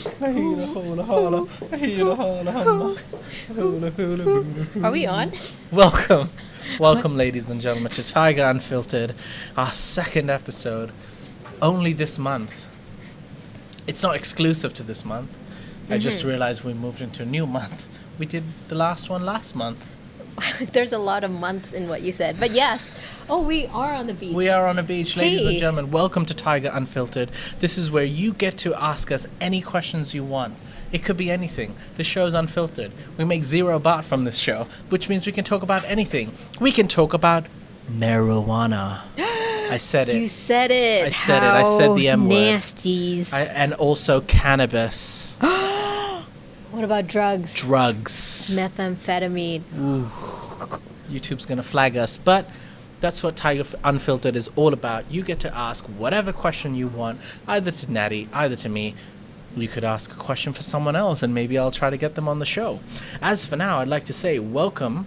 Are we on? Welcome, ladies and gentlemen, to Thaiger Unfiltered, our second episode, only this month. It's not exclusive to this month. I just realized we moved into a new month. We did the last one last month. There's a lot of months in what you said, but yes. Oh, we are on the beach. We are on a beach, ladies Hey. and gentlemen. Welcome to Thaiger Unfiltered. This is where you get to ask us any questions you want. It could be anything. The show's unfiltered. We make 0 baht from this show, which means we can talk about anything. We can talk about marijuana. I said it. You said it. I said it. I said the M word. Nasties. And also cannabis. What about drugs? Drugs. Methamphetamine. Ooh. YouTube's gonna flag us, but that's what Thaiger Unfiltered is all about. You get to ask whatever question you want, either to Natty, either to me. You could ask a question for someone else, and maybe I'll try to get them on the show. As for now, I'd like to say welcome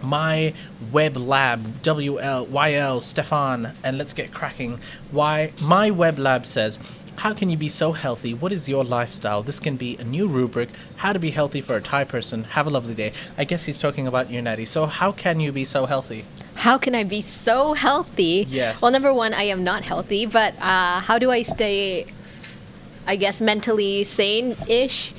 my web lab, WLYL Stefan, and let's get cracking. My web lab says, how can you be so healthy? What is your lifestyle? This can be a new rubric, how to be healthy for a Thai person. Have a lovely day. I guess he's talking about you, Natty. So how can you be so healthy? How can I be so healthy? Yes. Well, number one, I am not healthy, but how do I stay, I guess, mentally sane-ish?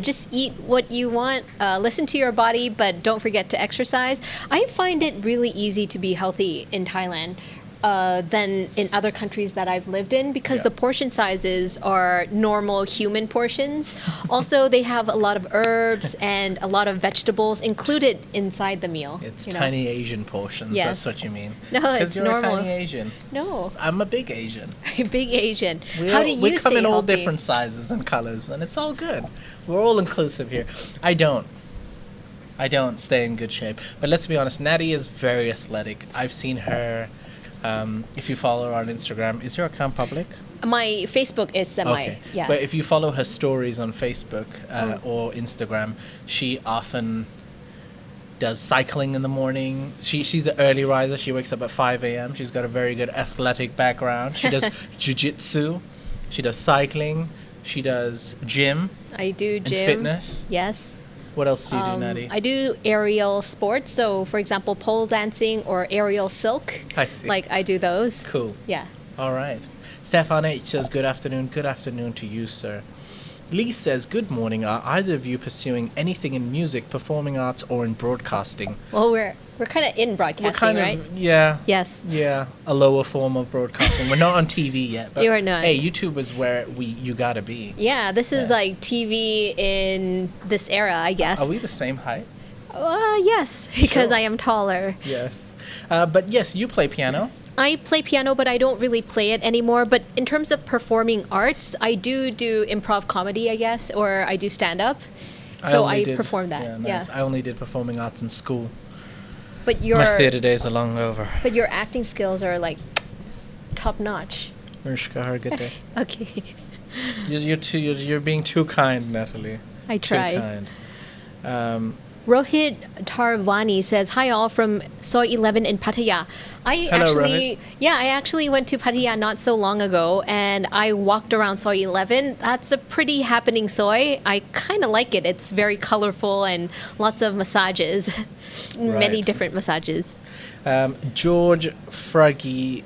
Just eat what you want, listen to your body, but don't forget to exercise. I find it really easy to be healthy in Thailand than in other countries that I've lived in because the portion sizes are normal human portions. Also, they have a lot of herbs and a lot of vegetables included inside the meal. It's you know? tiny Asian portions. Yes. That's what you mean. No, it's you're normal. a tiny Asian. No. I'm a big Asian. Big Asian. We How do you we come stay in all healthy? different sizes and colors, and it's all good. We're all inclusive here. I don't stay in good shape. But let's be honest, Natty is very athletic. I've seen her. If you follow her on Instagram, is your account public? My Facebook is semi. Yeah. But if you follow her stories on Facebook or Instagram, she often does cycling in the morning. She's an early riser. She wakes up at 5 a.m. She's got a very good athletic background. She does jiu-jitsu. She does cycling. She does gym. I do gym. And fitness. Yes. What else do you do, Natty? I do aerial sports. So, for example, pole dancing or aerial silk. I see. Like, I do those. Cool. Yeah. All right. Stefan H says, good afternoon. Good afternoon to you, sir. Lee says, good morning. Are either of you pursuing anything in music, performing arts, or in broadcasting? Well, we're kind of in broadcasting, right? Yeah. Yes. Yeah, a lower form of broadcasting. We're not on TV yet. But You are not. Hey, YouTube is where you gotta be. Yeah, this is like TV in this era, I guess. Are we the same height? Yes, because Sure. I am taller. Yes. But yes, you play piano. I play piano, but I don't really play it anymore. But in terms of performing arts, I do improv comedy, I guess, or I do stand-up. So I perform that. Yeah, nice. Yeah. I only did performing arts in school. But My theater days are long over. But your acting skills are like top-notch. Mishka, have a good day. Okay. You're being too kind, Natalie. I try. Too kind. Rohit Tarvani says, hi all from Soy 11 in Pattaya. Hello, Rohit. I actually went to Pattaya not so long ago and I walked around Soy 11. That's a pretty happening soy. I kind of like it. It's very colorful and lots of massages. Many Right. different massages. George Fragiadakis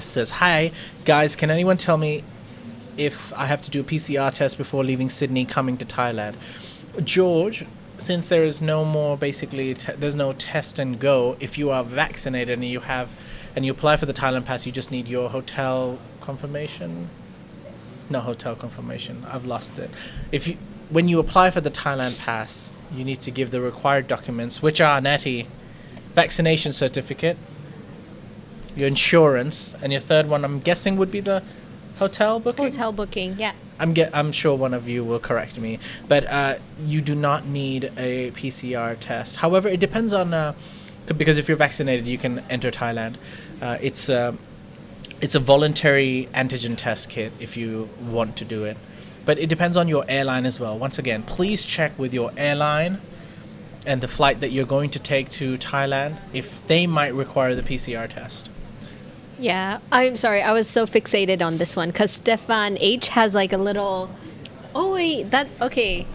says, hi, guys, can anyone tell me if I have to do a PCR test before leaving Sydney coming to Thailand? George, since there is no more, basically, there's no test and go, if you are vaccinated and you apply for the Thailand pass, you just need your hotel confirmation. No, hotel confirmation. I've lost it. When you apply for the Thailand pass, you need to give the required documents, which are, Natty, vaccination certificate, your insurance, and your third one, I'm guessing, would be the hotel booking? Hotel booking, yeah. I'm sure one of you will correct me, but you do not need a PCR test. However, it depends on because if you're vaccinated, you can enter Thailand. It's a voluntary antigen test kit if you want to do it, but it depends on your airline as well. Once again, please check with your airline and the flight that you're going to take to Thailand if they might require the PCR test. Yeah, I'm sorry. I was so fixated on this one because Stefan H has like a little. Oh wait, that okay.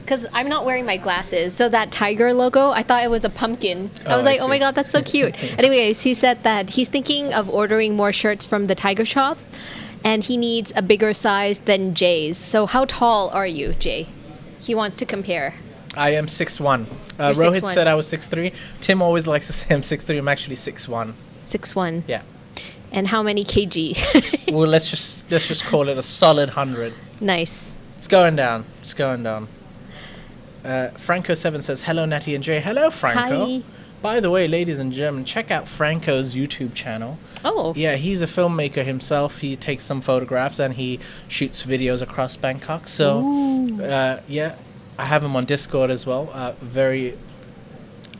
Because I'm not wearing my glasses, so that tiger logo, I thought it was a pumpkin. I was like, oh my god, that's so cute. Anyways, he said that he's thinking of ordering more shirts from the Tiger shop, and he needs a bigger size than Jay's. So how tall are you, Jay? He wants to compare. I am 6'1". You're Rohit 6'1". said I was 6'3". Tim always likes to say I'm 6'3". I'm actually 6'1". 6'1". Yeah. And how many kg? Well, let's just call it a solid 100. Nice. It's going down. It's going down. Franco7 says, hello, Natty and Jay. Hello, Franco. Hi. By the way, ladies and gentlemen, check out Franco's YouTube channel. Oh. Yeah, he's a filmmaker himself. He takes some photographs and he shoots videos across Bangkok. So, yeah, I have him on Discord as well. Very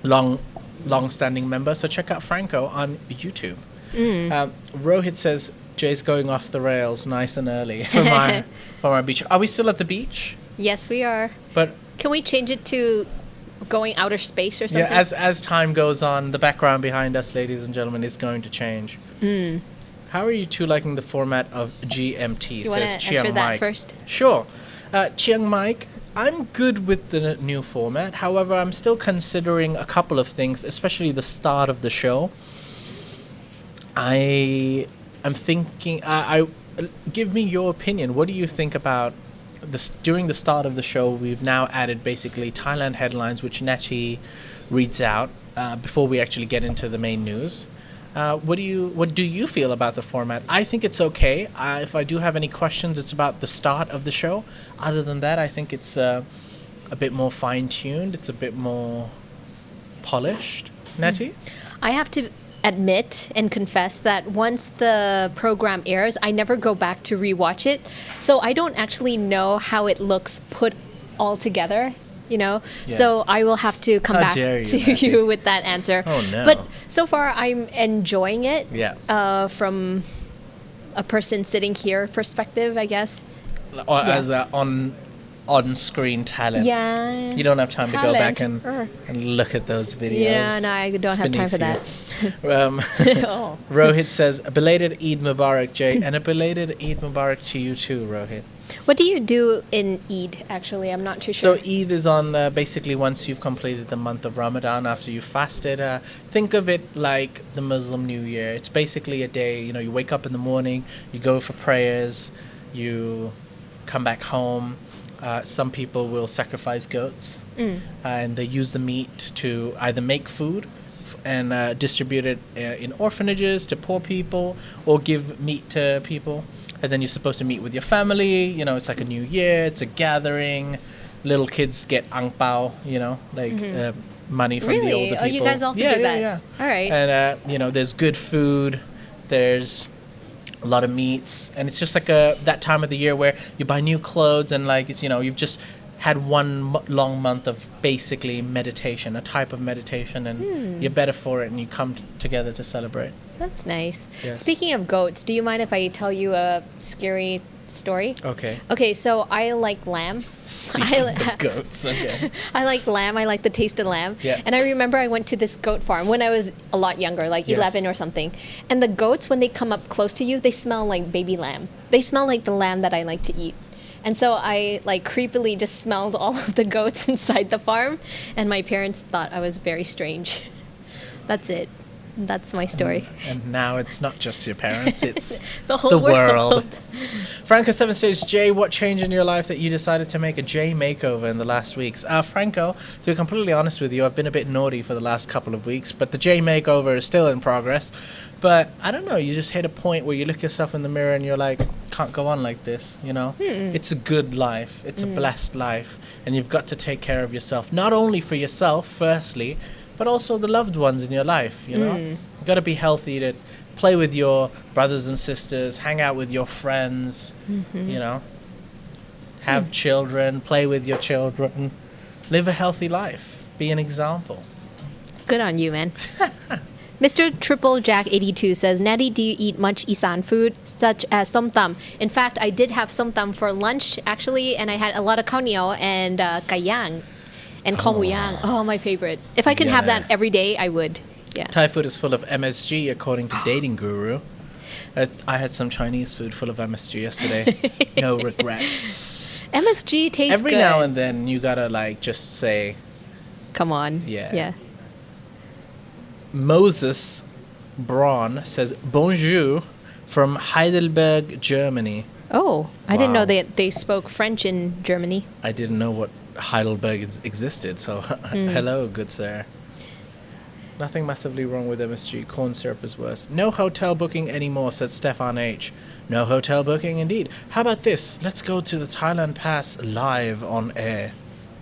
long-standing member. So check out Franco on YouTube. Rohit says, Jay's going off the rails nice and early from our beach. Are we still at the beach? Yes, we are. But Can we change it to going outer space or something? yeah, as time goes on, the background behind us, ladies and gentlemen, is going to change. How are you two liking the format of GMT? You want to answer that first? Sure. Chiang Mike, I'm good with the new format. However, I'm still considering a couple of things, especially the start of the show. I'm thinking, give me your opinion. What do you think about this? During the start of the show, we've now added basically Thailand headlines, which Natty reads out before we actually get into the main news. What do you feel about the format? I think it's okay. If I do have any questions, it's about the start of the show. Other than that, I think it's a bit more fine-tuned. It's a bit more polished. Natty? I have to admit and confess that once the program airs, I never go back to rewatch it. So I don't actually know how it looks put all together, you know? Yeah. So I will have to come How back dare you, to Natty. you with that answer. Oh, no. But so far, I'm enjoying it Yeah. from a person sitting here perspective, I guess. Or as a on-screen talent. Yeah. You don't have time to go back and Talent. look at those videos. Yeah, no, I don't It's have time for that. beneath you. Oh. Rohit says, a belated Eid Mubarak, Jay, and a belated Eid Mubarak to you too, Rohit. What do you do in Eid, actually? I'm not too So sure. Eid is on basically once you've completed the month of Ramadan, after you fasted. Think of it like the Muslim New Year. It's basically a day, you wake up in the morning, you go for prayers, you come back home. Some people will sacrifice goats, and they use the meat to either make food and distribute it in orphanages to poor people, or give meat to people. And then you're supposed to meet with your family. It's like a new year. It's a gathering. Little kids get ang pao, money from the Really? older people. Oh, you guys also yeah, do that? Yeah. All right. And there's good food. There's a lot of meats, and it's just like that time of the year where you buy new clothes, and you've just had one long month of basically meditation, a type of meditation, and you're better for it, and you come together to celebrate. That's nice. Yes. Speaking of goats, do you mind if I tell you a scary story? Okay. Okay, so I like lamb. Speaking of goats, okay. I like lamb. I like the taste of lamb. Yeah. And I remember I went to this goat farm when I was a lot younger, like Yes. 11 or something. And the goats, when they come up close to you, they smell like baby lamb. They smell like the lamb that I like to eat. And so I creepily just smelled all of the goats inside the farm, and my parents thought I was very strange. That's it. That's my story. And now it's not just your parents, it's The whole world. Franco 7 says, Jay, what changed in your life that you decided to make a Jay makeover in the last weeks? Franco, to be completely honest with you, I've been a bit naughty for the last couple of weeks, but the Jay makeover is still in progress. But I don't know, you just hit a point where you look yourself in the mirror and you're like, can't go on like this, It's a good life. It's a blessed life. And you've got to take care of yourself, not only for yourself, firstly, but also the loved ones in your life, You've got to be healthy to play with your brothers and sisters, hang out with your friends, have children, play with your children, live a healthy life, be an example. Good on you, man. Mr. Triple Jack 82 says, Natty, do you eat much Isan food, such as som tam? In fact, I did have som tam for lunch, actually, and I had a lot of khao niao and kai yang and kho mu yang. Oh, my favorite. If I could have Yeah. that every day, I would. Yeah. Thai food is full of MSG, according to Dating Guru. I had some Chinese food full of MSG yesterday. No regrets. MSG tastes Every good. now and then you gotta like just say, Come on. Yeah. Yeah. Moses Braun says bonjour from Heidelberg, Germany. Oh, I didn't know Wow. they spoke French in Germany. I didn't know what Heidelberg existed, so hello, good sir. Nothing massively wrong with MSG. Corn syrup is worse. No hotel booking anymore, says Stefan H. No hotel booking indeed. How about this? Let's go to the Thailand Pass live on air.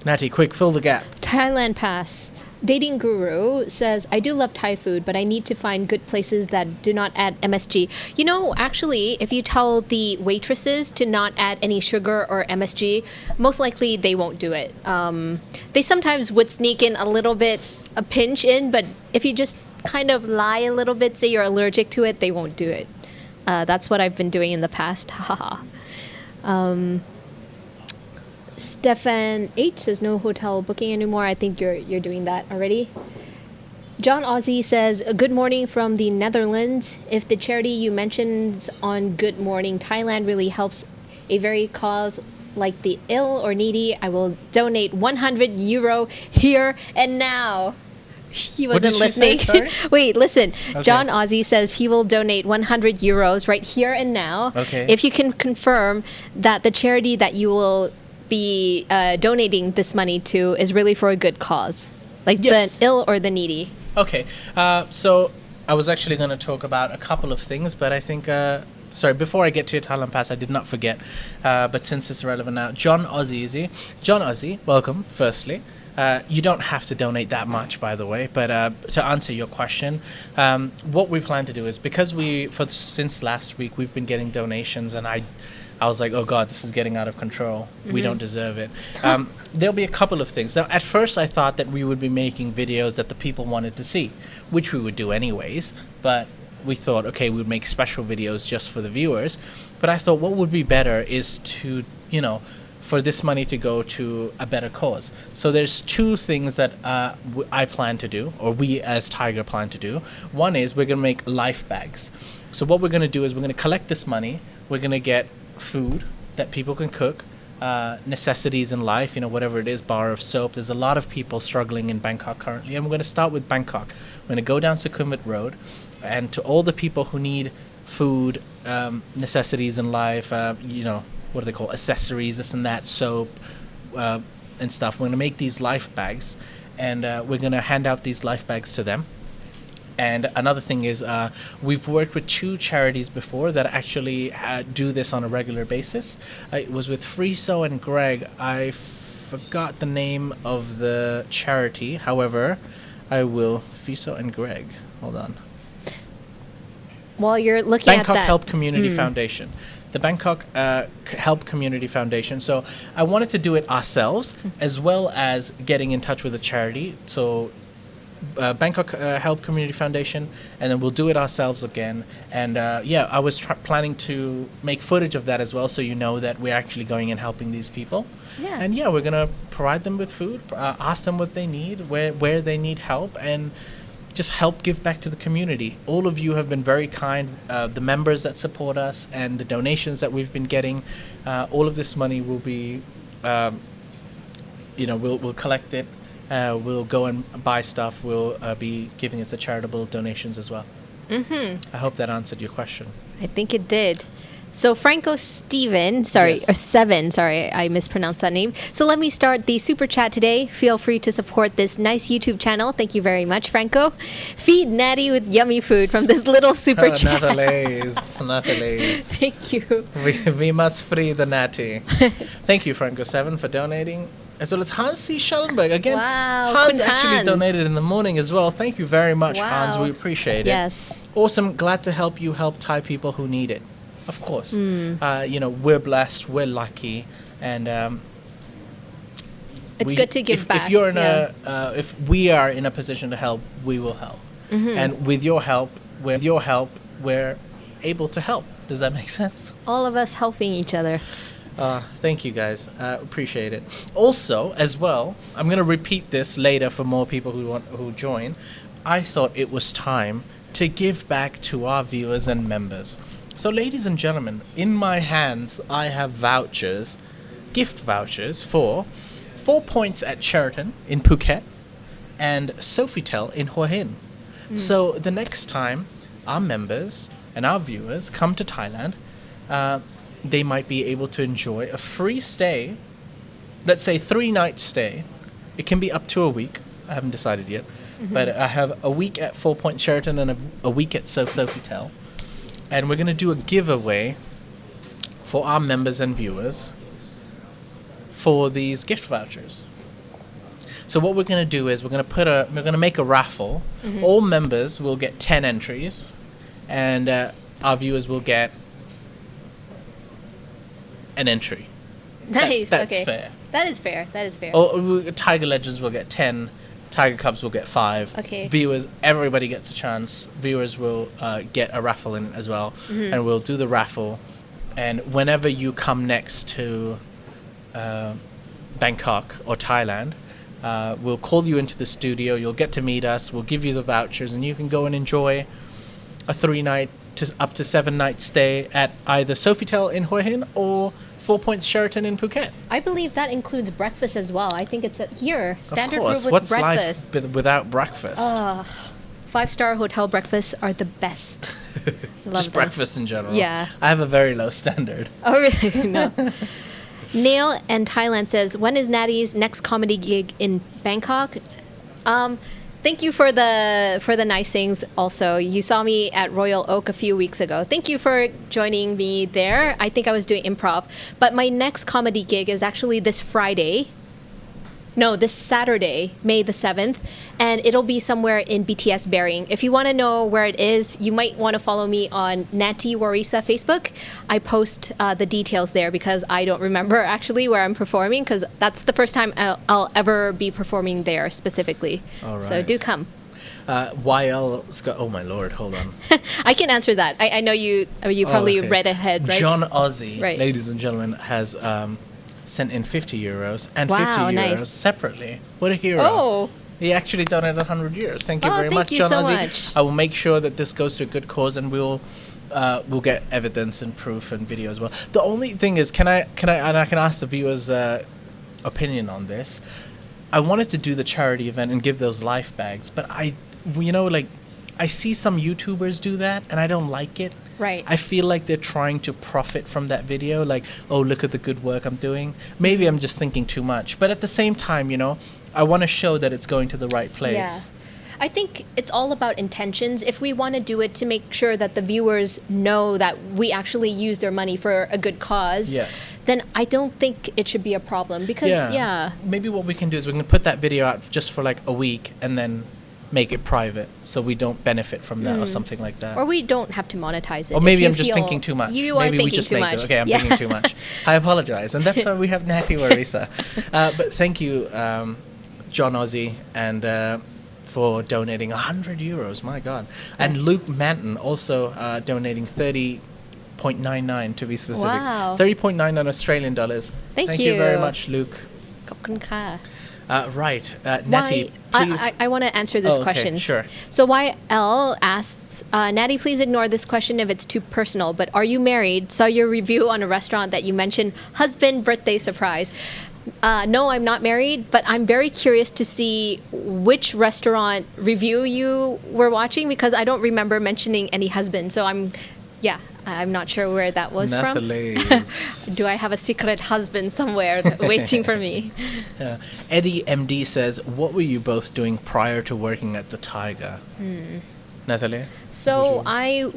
Natty, quick, fill the gap. Thailand Pass. Dating Guru says, I do love Thai food, but I need to find good places that do not add MSG. You know, actually, if you tell the waitresses to not add any sugar or MSG, most likely they won't do it. They sometimes would sneak in a little bit, a pinch in, but if you just kind of lie a little bit, say you're allergic to it, they won't do it. That's what I've been doing in the past. Haha. Stefan H says no hotel booking anymore. I think you're doing that already. John Ozzy says, good morning from the Netherlands. If the charity you mentioned on Good Morning Thailand really helps a very cause like the ill or needy, I will donate 100 euro here and now. He What did wasn't she say? listening. Sorry? Wait, listen. Okay. John Ozzy says he will donate 100 euros right here and now. Okay. If you can confirm that the charity that you will be donating this money to is really for a good cause, like Yes. the ill or the needy. Okay, so I was actually going to talk about a couple of things, but I think, sorry, before I get to Thailand Pass, I did not forget, but since it's relevant now, John Ozzy, is he? John Ozzy, welcome, firstly. You don't have to donate that much, by the way, but to answer your question, what we plan to do is, because since last week, we've been getting donations, and I was like, oh God, this is getting out of control. We don't deserve it. There'll be a couple of things. Now, at first, I thought that we would be making videos that the people wanted to see, which we would do anyways. But we thought, okay, we would make special videos just for the viewers. But I thought what would be better is to, for this money to go to a better cause. So there's two things that I plan to do, or we as Thaiger plan to do. One is we're going to make life bags. So what we're going to do is we're going to collect this money. We're going to get food that people can cook, necessities in life, whatever it is, bar of soap. There's a lot of people struggling in Bangkok currently, and we're going to start with Bangkok. We're going to go down Sukhumvit Road, and to all the people who need food, necessities in life, what do they call accessories, this and that, soap, and stuff. We're going to make these life bags, and we're going to hand out these life bags to them. And another thing is, we've worked with two charities before that actually do this on a regular basis. It was with Friso and Greg. I forgot the name of the charity. However, I will. Friso and Greg. Hold on. While you're looking Bangkok at that, Help Community Foundation. The Bangkok Help Community Foundation. So I wanted to do it ourselves as well as getting in touch with a charity. So Bangkok Help Community Foundation, and then we'll do it ourselves again. And I was planning to make footage of that as well, so that we're actually going and helping these people. Yeah. And we're gonna provide them with food, ask them what they need, where they need help, and just help give back to the community. All of you have been very kind. The members that support us and the donations that we've been getting, all of this money will be, we'll collect it. We'll go and buy stuff. We'll be giving it to charitable donations as well. I hope that answered your question. I think it did. So Franco Steven, or Seven, I mispronounced that name. So let me start the super chat today. Feel free to support this nice YouTube channel. Thank you very much, Franco. Feed Natty with yummy food from this little super chat. Nathalie. Thank you. We must free the Natty. Thank you, Franco7, for donating. As well as Hans C. Schellenberg. Again, Wow, Hans Kun actually Hans. donated in the morning as well. Thank you very much, Wow. Hans. We appreciate it. Yes. Awesome. Glad to help you help Thai people who need it. Of course. We're blessed. We're lucky. And It's good to give back. If you're in if we are in a position to help, we will help. And with your help, we're able to help. Does that make sense? All of us helping each other. Thank you guys. Appreciate it. Also, as well, I'm going to repeat this later for more people who join. I thought it was time to give back to our viewers and members. So, ladies and gentlemen, in my hands, I have vouchers, gift vouchers for 4 points at Sheraton in Phuket and Sofitel in Hua Hin. So, the next time our members and our viewers come to Thailand, they might be able to enjoy a free stay, let's say 3-night stay. It can be up to a week. I haven't decided yet. But I have a week at 4 Point Sheraton and a week at Sofitel. And we're going to do a giveaway for our members and viewers for these gift vouchers. So what we're going to do is we're going to make a raffle. All members will get 10 entries, and our viewers will get an entry. Nice. That's okay. fair. That is fair. That is fair. Tiger Legends will get 10. Tiger Cubs will get 5. Okay. Viewers, everybody gets a chance. Viewers will get a raffle in as well, and we'll do the raffle. And whenever you come next to Bangkok or Thailand, we'll call you into the studio. You'll get to meet us. We'll give you the vouchers, and you can go and enjoy a 3-night to up to 7-night stay at either Sofitel in Hua Hin or 4 Points Sheraton in Phuket. I believe that includes breakfast as well. I think it's here. Standard Of course. room with What's breakfast. life without breakfast? 5-star hotel breakfasts are the best. Love Just them. breakfast in general. Yeah. I have a very low standard. Oh, really? No. Nail and Thailand says, when is Natty's next comedy gig in Bangkok? Thank you for the nice things also. You saw me at Royal Oak a few weeks ago. Thank you for joining me there. I think I was doing improv. But my next comedy gig is actually this Friday. No, this Saturday, May the 7th. And it'll be somewhere in BTS Bering. If you want to know where it is, you might want to follow me on Natty Warisa Facebook. I post the details there because I don't remember actually where I'm performing, because that's the first time I'll ever be performing there specifically. All So right. do come. YL Scott. Oh my lord, hold on. I can answer that. I know you probably okay. read ahead, right? John Ozzy, Right. ladies and gentlemen, has sent in 50 euros and Wow, 50 euros nice. separately. What a hero. Oh, He actually donated 100 euros. Thank you Oh, very thank much, you John so Ozzy. much. I will make sure that this goes to a good cause, and we'll get evidence and proof and video as well. The only thing is, can I and I can ask the viewers' opinion on this. I wanted to do the charity event and give those life bags, but I see some YouTubers do that, and I don't like it. right. I feel like they're trying to profit from that video, like, oh, look at the good work I'm doing. Maybe I'm just thinking too much, but at the same time, I want to show that it's going to the right place. Yeah. I think it's all about intentions. If we want to do it to make sure that the viewers know that we actually use their money for a good cause, Yeah. then I don't think it should be a problem because, yeah. Maybe what we can do is we can put that video out just for like a week and then make it private so we don't benefit from that or something like that. Or we don't have to monetize it. Or if maybe you I'm just feel thinking too much. You are Maybe thinking we just too make much. it. Okay, I'm Yeah. thinking too much. I apologize. And that's why we have Natty Warisa. But thank you, John Ozzy, and for donating 100 euros. My God. And Luke Manton also donating 30.99 to be specific. Wow. 30.99 Australian dollars. Thank you very you. much, Luke. ขอบคุณค่ะ Right. Natty, Why, please. I want to answer this Oh, okay, question. sure. So YL asks, Natty, please ignore this question if it's too personal, but are you married? Saw your review on a restaurant that you mentioned husband birthday surprise. No, I'm not married, but I'm very curious to see which restaurant review you were watching because I don't remember mentioning any husband. So I'm not sure where that was from. Nathalie's. Do I have a secret husband somewhere waiting for me? Eddie MD says, what were you both doing prior to working at the Thaiger? Nathalie? So I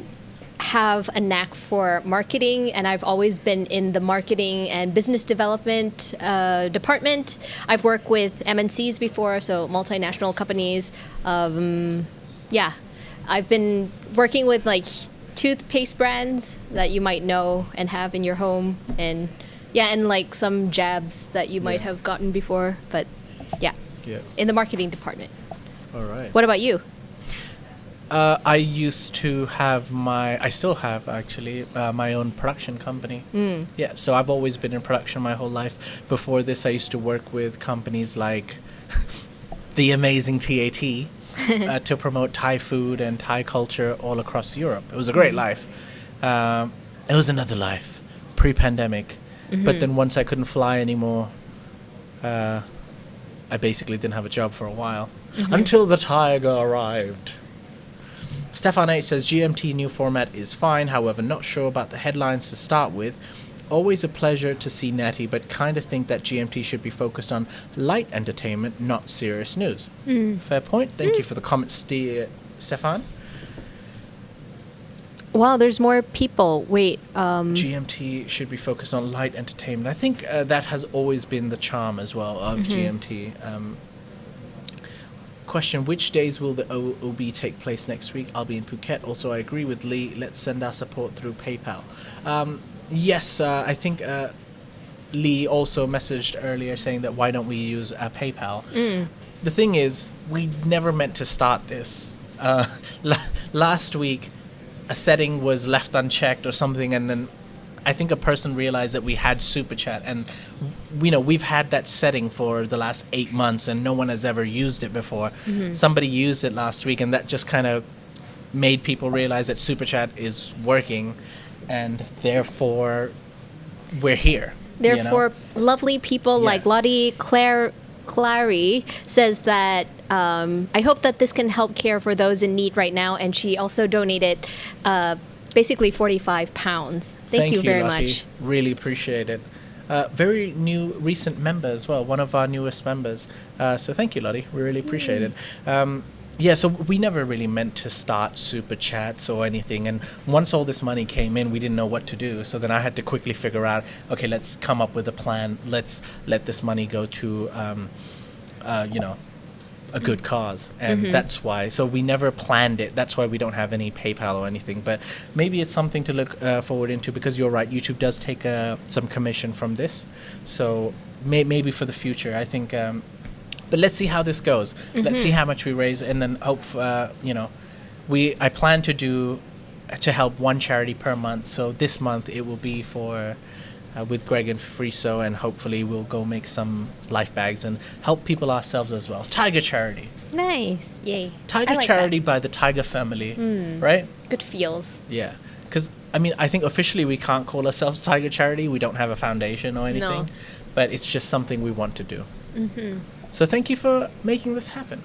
have a knack for marketing, and I've always been in the marketing and business development department. I've worked with MNCs before, so multinational companies. I've been working with like toothpaste brands that you might know and have in your home, and like some jabs that you might have gotten before, but Yeah. in the marketing department. All right. What about you? I used to have I still have actually, my own production company. Yeah, so I've always been in production my whole life. Before this, I used to work with companies like the amazing TAT. to promote Thai food and Thai culture all across Europe. It was a great life. It was another life, pre-pandemic. But then once I couldn't fly anymore, I basically didn't have a job for a while. Until the Thaiger arrived. Stefan H says, GMT new format is fine, however, not sure about the headlines to start with. Always a pleasure to see Natty, but kind of think that GMT should be focused on light entertainment, not serious news. Fair point. Thank you for the comment, Stefan. Wow, there's more people. Wait. GMT should be focused on light entertainment. I think that has always been the charm as well of GMT. Question, which days will the OB take place next week? I'll be in Phuket. Also, I agree with Lee. Let's send our support through PayPal. Yes, I think Lee also messaged earlier saying that why don't we use PayPal? The thing is, we never meant to start this. Last week, a setting was left unchecked or something, and then I think a person realized that we had Super Chat, and we've had that setting for the last 8 months, and no one has ever used it before. Somebody used it last week, and that just kind of made people realize that Super Chat is working, and therefore we're here. Therefore, lovely people like Lottie Clary says that I hope that this can help care for those in need right now, and she also donated basically 45 pounds. Thank you very Lottie. much. Really appreciate it. Very new, recent member as well, one of our newest members. So thank you, Lottie. We really appreciate it. So we never really meant to start Super Chats or anything. And once all this money came in, we didn't know what to do. So then I had to quickly figure out, okay, let's come up with a plan. Let's let this money go to, a good cause. And that's why. So we never planned it. That's why we don't have any PayPal or anything. But maybe it's something to look forward into, because you're right, YouTube does take some commission from this. So maybe for the future, I think... but let's see how this goes. Let's see how much we raise, and then hope, I plan to help one charity per month. So this month it will be for with Greg and Friso, and hopefully we'll go make some life bags and help people ourselves as well. Thaiger charity. Nice. Yay. Thaiger like charity that. by the Thaiger family, right? Good feels. Yeah. Because, I think officially we can't call ourselves Thaiger charity. We don't have a foundation or anything. No. But it's just something we want to do. So thank you for making this happen.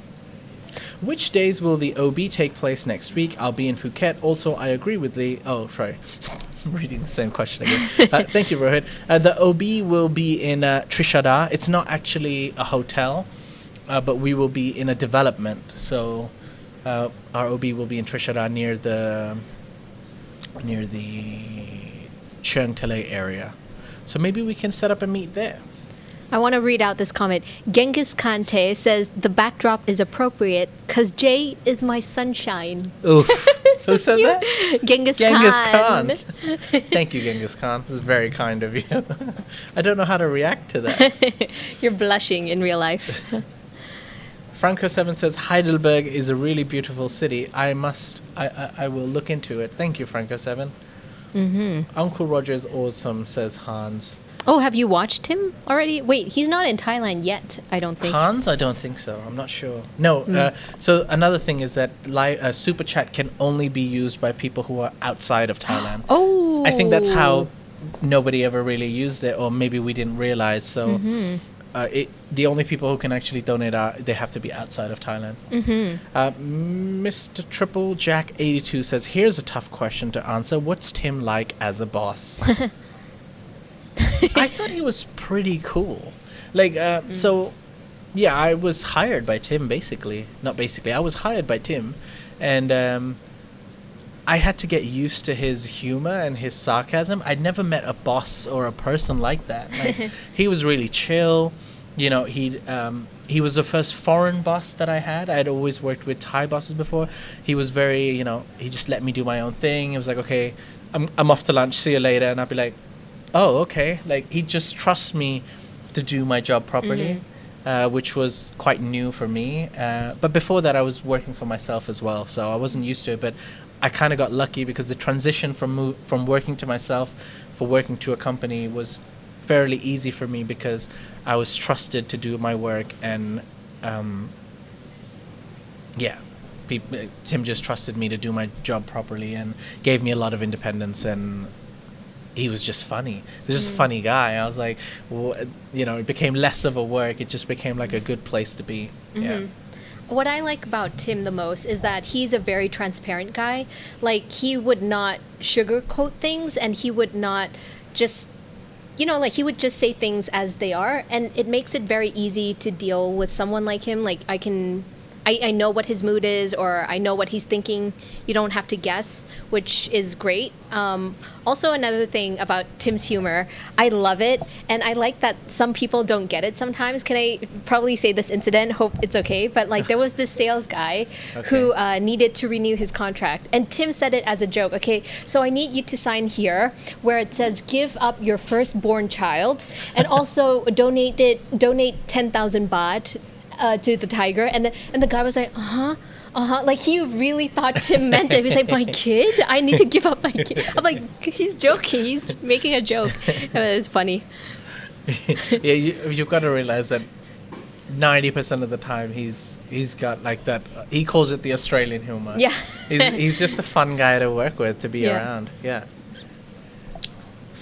Which days will the OB take place next week? I'll be in Phuket. Also, I agree with Lee. Oh, sorry. I'm reading the same question again. Thank you, Rohit. The OB will be in Trishada. It's not actually a hotel, but we will be in a development. So our OB will be in Trishada near the Cheung Tele area. So maybe we can set up a meet there. I want to read out this comment. Genghis Kante says the backdrop is appropriate because Jay is my sunshine. Oof. So Who said cute. that? Genghis Khan. Khan. Thank you, Genghis Khan. This is very kind of you. I don't know how to react to that. You're blushing in real life. Franco7 says Heidelberg is a really beautiful city. I will look into it. Thank you, Franco7. Uncle Roger is awesome, says Hans. Oh, have you watched him already? Wait, he's not in Thailand yet, I don't think. Hans? I don't think so. I'm not sure. No. So another thing is that Super Chat can only be used by people who are outside of Thailand. Oh. I think that's how nobody ever really used it, or maybe we didn't realize. So the only people who can actually donate they have to be outside of Thailand. Mr. Triple Jack 82 says, here's a tough question to answer. What's Tim like as a boss? I thought he was pretty cool. I was hired by Tim, I was hired by Tim, and I had to get used to his humor and his sarcasm. I'd never met a boss or a person like that. He was really chill. He was the first foreign boss that I had. I'd always worked with Thai bosses before. He was very, he just let me do my own thing. He was like, okay, I'm off to lunch, see you later. And I'd be like, oh, okay. He just trusts me to do my job properly, which was quite new for me. But before that, I was working for myself as well, so I wasn't used to it. But I kind of got lucky because the transition from working to myself for working to a company was fairly easy for me because I was trusted to do my work, and Tim just trusted me to do my job properly and gave me a lot of independence, and he was just funny. He was just a funny guy. I was like, it became less of a work. It just became like a good place to be. Yeah. What I like about Tim the most is that he's a very transparent guy. Like, he would not sugarcoat things, and he would not just, he would just say things as they are, and it makes it very easy to deal with someone like him. Like, I know what his mood is, or I know what he's thinking. You don't have to guess, which is great. Also, another thing about Tim's humor, I love it, and I like that some people don't get it sometimes. Can I probably say this incident? Hope it's okay. But like, there was this sales guy who needed to renew his contract, and Tim said it as a joke. Okay, so I need you to sign here where it says "Give up your firstborn child," and also donate 10,000 baht. To the Thaiger, and the guy was like, like he really thought Tim meant it. He was like, my kid? I need to give up my kid. I'm like, he's joking. He's making a joke. It's funny. Yeah, you've got to realize that 90% of the time he's got like that. He calls it the Australian humor. Yeah. He's just a fun guy to work with, to be around. Yeah.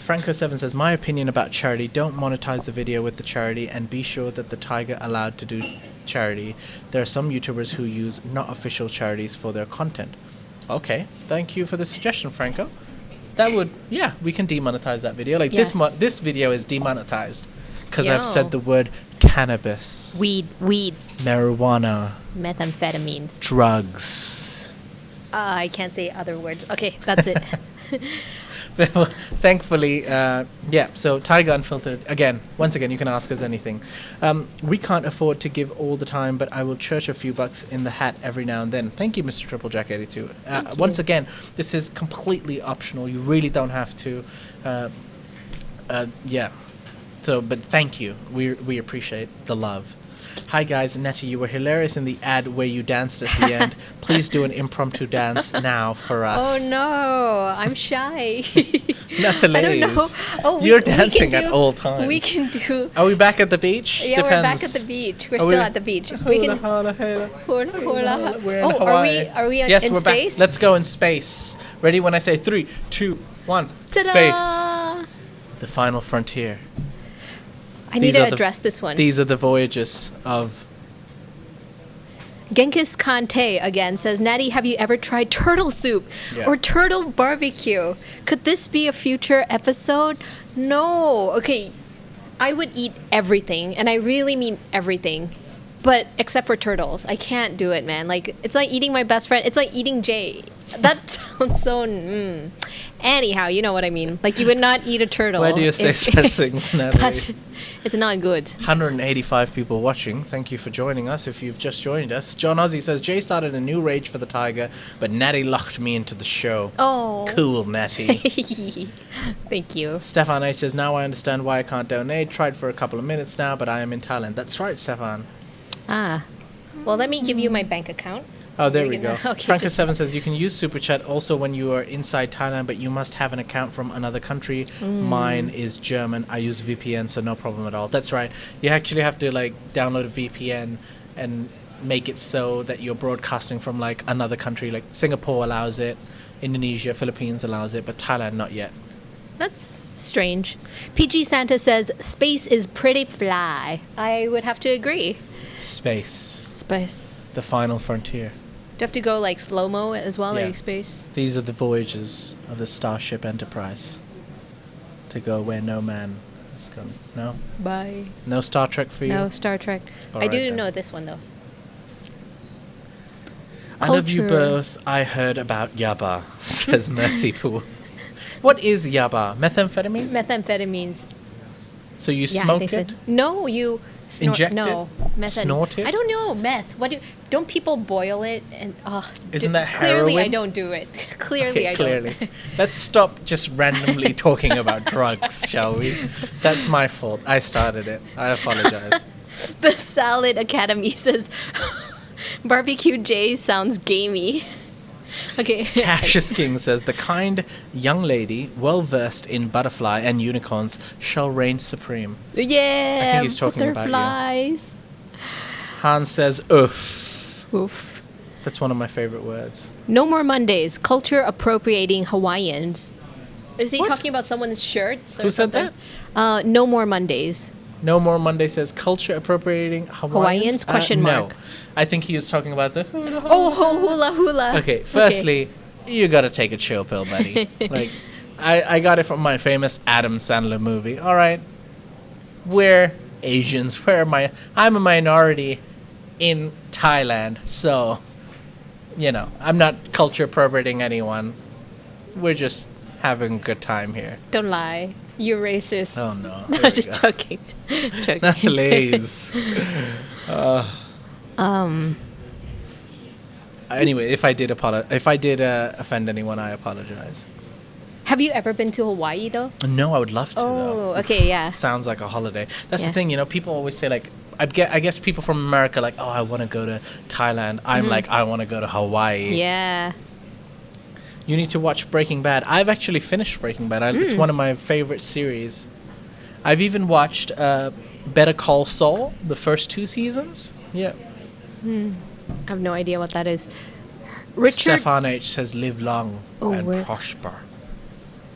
Franco7 says, my opinion about charity, don't monetize the video with the charity and be sure that the Thaiger allowed to do charity. There are some YouTubers who use not official charities for their content. Okay, thank you for the suggestion, Franco. That would, we can demonetize that video. Like this video is demonetized because I've said the word cannabis. Weed. Marijuana. Methamphetamines. Drugs. I can't say other words. Okay, that's it. Thankfully, so Thaiger Unfiltered, once again, you can ask us anything. We can't afford to give all the time, but I will church a few bucks in the hat every now and then. Thank you, Mr. Triple Jack 82. Once again, this is completely optional. You really don't have to. But thank you. We appreciate the love. Hi guys, Natty, you were hilarious in the ad where you danced at the end. Please do an impromptu dance now for us. Oh no, I'm shy. Nothing. I don't know. Oh, you're dancing at all times. We can do. Are we back at the beach? Yeah, Depends. we're back at the beach. We're still at the beach. We can. Hula. We're in Oh, Hawaii. are we yes, in we're space? Back. Let's go in space. Ready when I say 3, 2, 1. Ta-da! Space. The final frontier. I need to address this one. These are the voyages of... Genghis Kante again says, Natty, have you ever tried turtle soup or turtle barbecue? Could this be a future episode? No. Okay, I would eat everything, and I really mean everything, but except for turtles. I can't do it, man. Like, it's like eating my best friend. It's like eating Jay. That sounds so... Anyhow, you know what I mean. Like, you would not eat a turtle. Why do you say such things, Natalie? It's not good. 185 people watching. Thank you for joining us if you've just joined us. John Ozzie says, Jay started a new rage for the Thaiger, but Natty locked me into the show. Oh. Cool, Natty. Thank you. Stefan H says, now I understand why I can't donate. Tried for a couple of minutes now, but I am in Thailand. That's right, Stefan. Well, let me give you my bank account. Oh, there we go. Okay, Franco7 says, you can use Super Chat also when you are inside Thailand, but you must have an account from another country. Mine is German. I use VPN, so no problem at all. That's right. You actually have to like download a VPN and make it so that you're broadcasting from like another country. Like Singapore allows it, Indonesia, Philippines allows it, but Thailand not yet. That's strange. PG Santa says, space is pretty fly. I would have to agree. Space. The final frontier. Do you have to go like slow-mo as well, Yeah. like space? These are the voyages of the Starship Enterprise. To go where no man has gone. No? Bye. No Star Trek for you? No, Star Trek. All I right, do then. know this one, though. I love you Culture. both. I heard about Yaba, says Mercy Pool. What is Yaba? Methamphetamine? Methamphetamines. So you Yeah, smoke they it? said. No, you snort. Inject no, it? Snort it? I don't know meth. Don't people boil it? And Isn't that clearly I heroin? don't do it. Clearly Okay, I clearly. don't. Let's stop just randomly talking about drugs, shall we? That's my fault. I started it. I apologize. The Salad Academy says, Barbecue J sounds gamey. Okay. Cassius King says, the kind young lady, well versed in butterfly and unicorns, shall reign supreme. Yeah. I think he's talking about you. butterflies. Hans says, oof. Oof. That's one of my favorite words. No more Mondays. Culture appropriating Hawaiians. Is he What? talking about someone's shirts or Who said something? No more Mondays. No More Monday says culture appropriating Hawaiians? Question mark. No. I think he was talking about the hula hula. Oh, hula hula. Okay, firstly, you gotta take a chill pill, buddy. Like, I got it from my famous Adam Sandler movie. All right, we're Asians. I'm a minority in Thailand, so, I'm not culture appropriating anyone. We're just having a good time here. Don't lie. You're racist. Oh no. No, Here we just go. joking. Joking. Not Lays. Anyway, if I did offend anyone, I apologize. Have you ever been to Hawaii though? No, I would love to. Oh, though. okay, yeah. Sounds like a holiday. That's Yeah. the thing, people always say like, I guess people from America are like, oh, I want to go to Thailand. I'm like, I want to go to Hawaii. Yeah. You need to watch Breaking Bad. I've actually finished Breaking Bad. It's one of my favorite series. I've even watched Better Call Saul, the first 2 seasons. Yeah. I have no idea what that is. Richard Stefan H says, live long and where- prosper.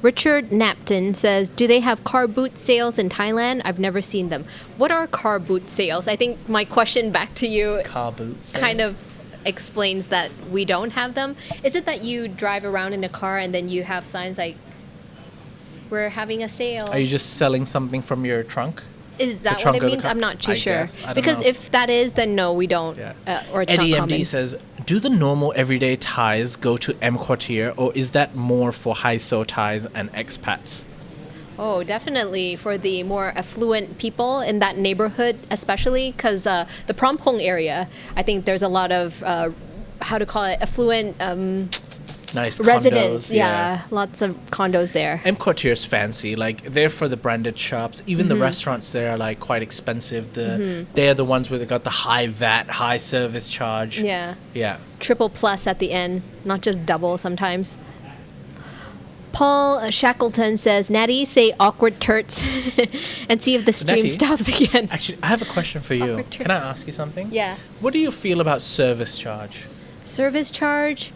Richard Napton says, do they have car boot sales in Thailand? I've never seen them. What are car boot sales? I think my question back to you Car boots. kind of explains that we don't have them. Is it that you drive around in a car and then you have signs like, we're having a sale? Are you just selling something from your trunk? Is that what trunk it of the means? car? I'm not too I sure. guess. I don't Because know. if that is, then no, we don't. Yeah. Or it's Eddie not MD common. says, do the normal everyday Thais go to M Quartier, or is that more for high-so Thais and expats? Oh, definitely for the more affluent people in that neighborhood, especially because the Prompong area, I think there's a lot of how to call it, affluent Nice residents. condos. Yeah, lots of condos there. M Quartier's fancy. Like, they're for the branded shops. Even the restaurants there are like quite expensive. They're the ones where they got the high VAT, high service charge. Yeah, Yeah. triple plus at the end, not just double sometimes. Paul Shackleton says, Natty, say awkward turts and see if the stream Natty? stops again. Actually, I have a question for you. Awkward Can I trips. ask you something? Yeah. What do you feel about service charge? Service charge?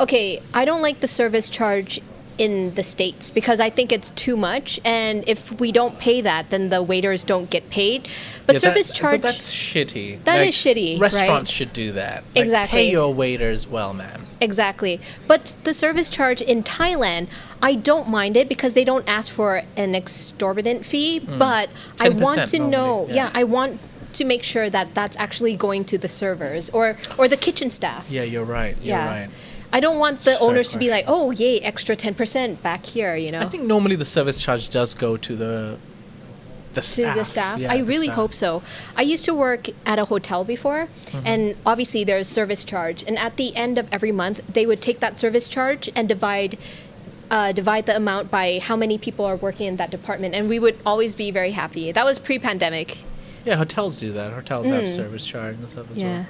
Okay, I don't like the service charge in the States because I think it's too much. And if we don't pay that, then the waiters don't get paid. But Yeah, service charge... But that's shitty. That is shitty, Restaurants right? should do that. Like, Exactly. Pay your waiters well, man. Exactly. But the service charge in Thailand, I don't mind it because they don't ask for an exorbitant fee. But I 10% want to know, normally, yeah. I want to make sure that that's actually going to the servers or the kitchen staff. Yeah, you're right. You're right. I don't want the Fair owners to be question. like, oh, yay, extra 10% back here, I think normally the service charge does go to the staff. To the staff? Yeah, I the really staff. hope so. I used to work at a hotel before, and obviously there's service charge. And at the end of every month, they would take that service charge and divide the amount by how many people are working in that department. And we would always be very happy. That was pre-pandemic. Yeah, hotels do that. Hotels have service charge and stuff as Yeah. well.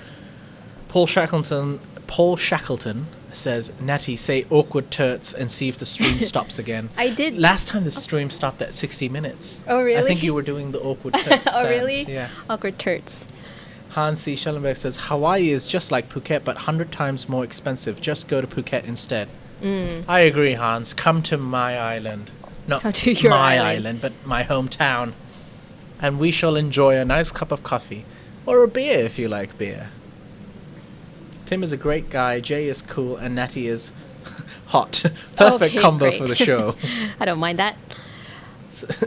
Paul Shackleton says, Natty, say awkward turts and see if the stream stops again. I did. Last time the stream stopped at 60 minutes. Oh, really? I think you were doing the awkward turt Oh, stance. really? Yeah. Awkward turts. Hans C. Schellenberg says, Hawaii is just like Phuket, but 100 times more expensive. Just go to Phuket instead. I agree, Hans. Come to my island. Not Come to your my island. but my hometown. And we shall enjoy a nice cup of coffee. Or a beer if you like beer. Tim is a great guy, Jay is cool, and Natty is hot. Perfect Okay, combo great. for the show. I don't mind that.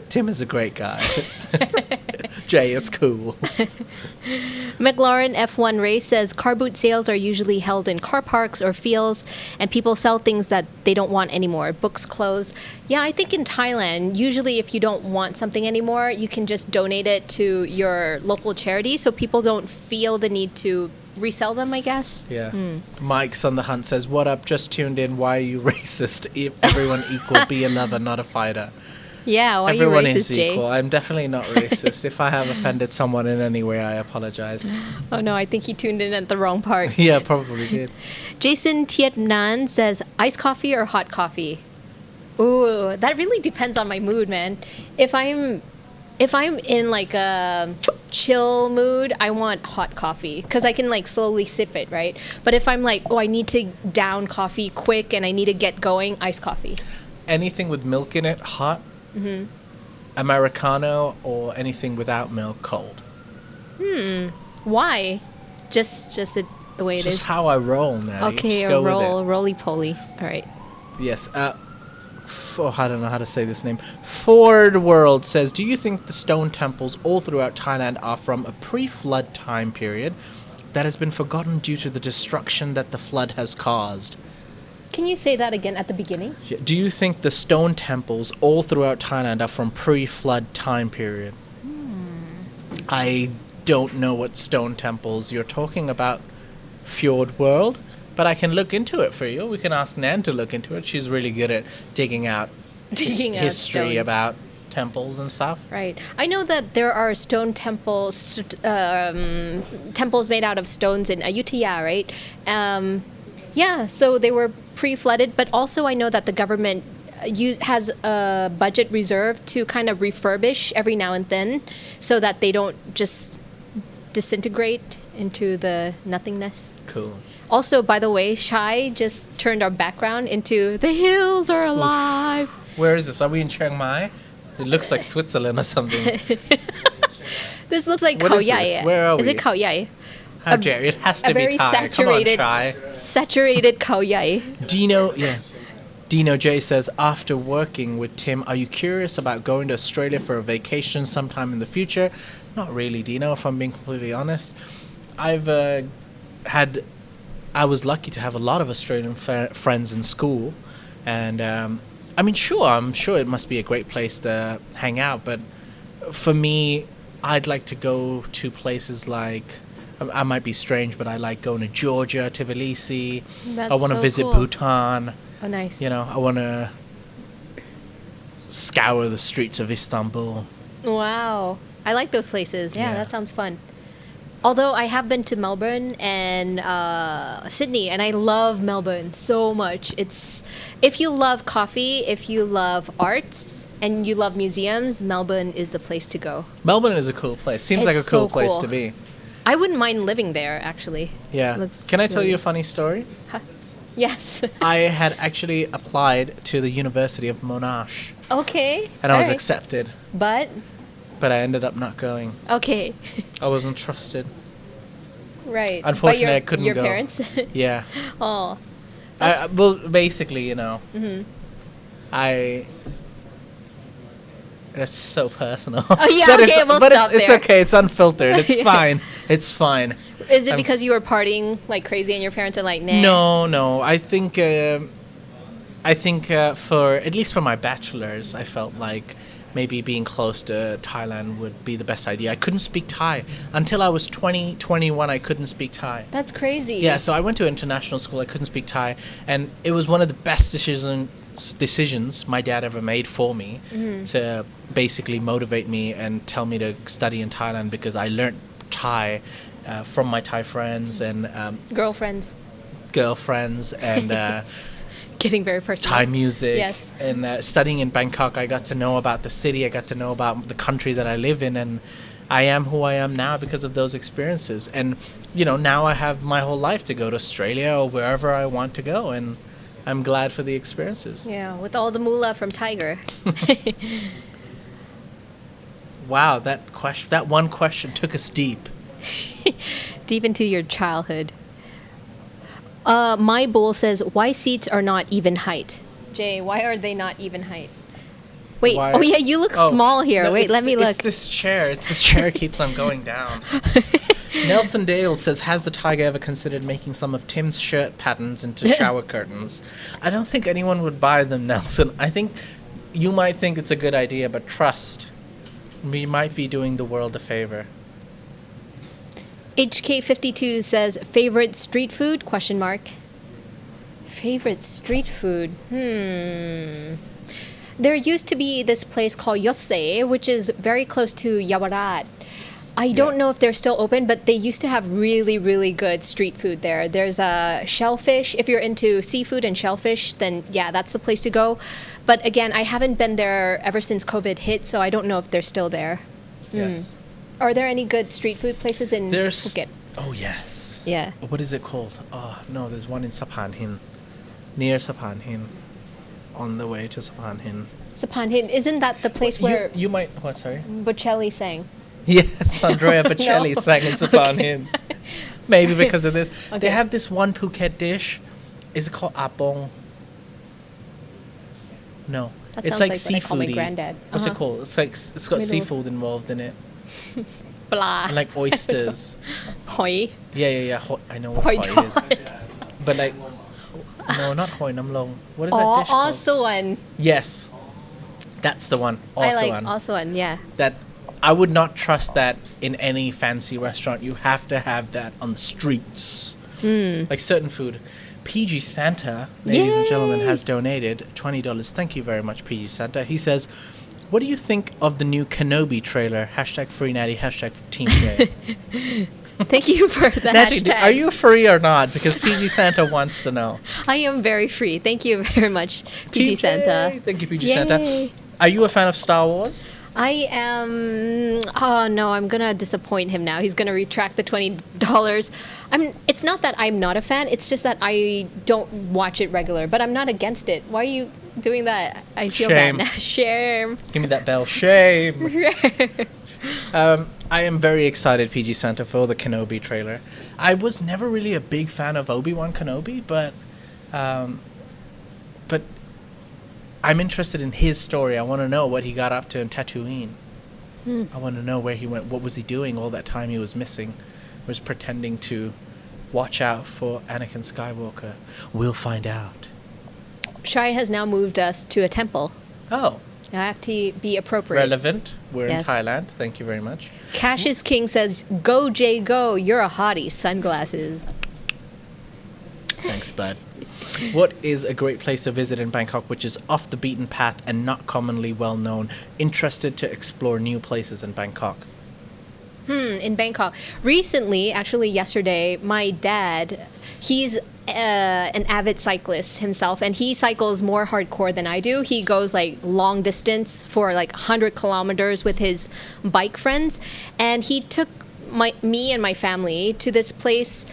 Tim is a great guy. Jay is cool. McLaurin F1 Race says car boot sales are usually held in car parks or fields, and people sell things that they don't want anymore. Books, clothes. Yeah, I think in Thailand, usually if you don't want something anymore, you can just donate it to your local charity so people don't feel the need to resell them, I guess. Yeah. Mike's on the hunt says, what up? Just tuned in. Why are you racist? Everyone equal. Be a lover, not a fighter. Yeah, why Everyone are you is racist, Jay? equal. I'm definitely not racist. If I have offended someone in any way, I apologize. Oh no, I think he tuned in at the wrong part. Yeah, probably did. Jason Tietnan says iced coffee or hot coffee? Ooh, that really depends on my mood, man. If I'm in like a chill mood, I want hot coffee because I can like slowly sip it, right? But if I'm like, oh, I need to down coffee quick and I need to get going, iced coffee. Anything with milk in it, hot. Americano, or anything without milk, cold. Why? Just the way it Just is. how I roll now. Okay, Just a go with roll, it. roly-poly. All right. Yes. I don't know how to say this name. Ford World says, do you think the stone temples all throughout Thailand are from a pre-flood time period that has been forgotten due to the destruction that the flood has caused? Can you say that again at the beginning? Do you think the stone temples all throughout Thailand are from pre-flood time period? I don't know what stone temples you're talking about, Fjord World, but I can look into it for you. We can ask Nan to look into it. She's really good at digging out history stones. about temples and stuff. Right. I know that there are stone temples, temples made out of stones in Ayutthaya, right? Yeah, so they were pre-flooded, but also I know that the government has a budget reserve to kind of refurbish every now and then so that they don't just disintegrate into the nothingness. Cool. Also, by the way, Shai just turned our background into the hills are alive. Where is this? Are we in Chiang Mai? It looks like Switzerland or something. This looks like What Khao is Yai. this? Where are Is it we? Khao Yai? How dare you? It has to a be very Thai. Come on, saturated- Shai. Saturated Khao Yai. Dino J says, after working with Tim, are you curious about going to Australia for a vacation sometime in the future? Not really, Dino, if I'm being completely honest. I was lucky to have a lot of Australian friends in school. And, I'm sure it must be a great place to hang out. But for me, I'd like to go to places like, I might be strange, but I like going to Georgia, Tbilisi. That's I want to so visit cool. Bhutan. Oh, nice. You know, I want to scour the streets of Istanbul. Wow. I like those places. Yeah, Yeah. that sounds fun. Although I have been to Melbourne and Sydney, and I love Melbourne so much. If you love coffee, if you love arts, and you love museums, Melbourne is the place to go. Melbourne is a cool place. Seems It's like a cool so place cool. to be. I wouldn't mind living there, actually. Yeah. Looks Can I tell really- you a funny story? Yes. I had actually applied to the University of Monash, Okay. and I was Alright. accepted, But, but I ended up not going. okay. I wasn't trusted. Right. Unfortunately, By I couldn't your go. parents? Yeah. Oh. Well, basically, you know, Mm-hmm. That's so personal. Oh, yeah, But okay, we'll but stop it's there. okay. It's unfiltered. It's Yeah. fine. It's fine. Is it I'm- because you were partying like crazy and your parents are like, nah? No. I think for at least for my bachelor's, I felt like maybe being close to Thailand would be the best idea. I couldn't speak Thai until I was 20, 21. I couldn't speak Thai. That's crazy. Yeah, so I went to international school. I couldn't speak Thai, and it was one of the best decisions my dad ever made for me to basically motivate me and tell me to study in Thailand, because I learned Thai from my Thai friends and Girlfriends. girlfriends and Getting very personal. Thai music. Yes. And studying in Bangkok, I got to know about the city. I got to know about the country that I live in, and I am who I am now because of those experiences. And you know, now I have my whole life to go to Australia or wherever I want to go, and I'm glad for the experiences. Yeah, with all the moolah from Thaiger. Wow, that one question took us deep. Deep into your childhood. My bull says, why seats are not even height? Jay, why are they not even height? Wait, Why- oh yeah, you look small here. No, Wait, it's let me It's look. this chair. It's this chair keeps on going down. Nelson Dale says, has the Thaiger ever considered making some of Tim's shirt patterns into shower curtains? I don't think anyone would buy them, Nelson. I think you might think it's a good idea, but trust, we might be doing the world a favor. HK52 says, favorite street food? Question mark. Favorite street food? There used to be this place called Yosse, which is very close to Yawarat. I don't know if they're still open, but they used to have really, really good street food there. There's a shellfish. If you're into seafood and shellfish, then yeah, that's the place to go. But again, I haven't been there ever since COVID hit, so I don't know if they're still there. Yes. Are there any good street food places in There's Phuket? oh yes. Yeah. What is it called? Oh no, there's one in Sapan Hin, near Sapan Hin, on the way to Sapan Hin. Sapan Hin, isn't that the place where you might what? Sorry. Bocelli sang? Yes, Andrea Bocelli No. sang in Sapan Hin. Maybe because of this. Okay. They have this one Phuket dish. Is it called apong? No. That It's sounds like like what I call my seafoody. granddad. What's it Uh-huh. called? It's like it's got Middle. seafood involved in it. Blah. And like oysters. Hoi. Yeah. I know what Hoi hoi is. dot. But like no, not hoi nam long. What is that Oh, dish called? also one. Yes. That's the one. I Also like one. also one, yeah. That I would not trust that in any fancy restaurant. You have to have that on the streets. Like certain food. PG Santa, ladies and gentlemen, Yay! has donated $20. Thank you very much, PG Santa. He says, what do you think of the new Kenobi trailer? Hashtag free Natty, hashtag Team Jay. Thank you for the Natty, hashtags. are you free or not? Because PG Santa wants to know. I am very free. Thank you very much, PG Team Santa. Jay. Thank you, PG Yay. Santa. Are you a fan of Star Wars? I am. Oh no, I'm gonna disappoint him now. He's gonna retract the $20. It's not that I'm not a fan. It's just that I don't watch it regular. But I'm not against it. Why are you doing that? I feel Shame. bad now. Shame. Give me that bell. Shame. I am very excited, PG Santa, for the Kenobi trailer. I was never really a big fan of Obi-Wan Kenobi, but I'm interested in his story. I want to know what he got up to in Tatooine. I want to know where he went. What was he doing all that time he was missing? Was pretending to watch out for Anakin Skywalker. We'll find out. Shai has now moved us to a temple. Oh, I have to be appropriate. relevant. We're Yes. in Thailand. Thank you very much. Cassius King says, "Go Jay, go! You're a hottie." Sunglasses. Thanks, bud. What is a great place to visit in Bangkok which is off the beaten path and not commonly well known? Interested to explore new places in Bangkok. In Bangkok. Recently, actually yesterday, my dad, he's an avid cyclist himself, and he cycles more hardcore than I do. He goes like long distance for like 100 kilometers with his bike friends, and he took me and my family to this place.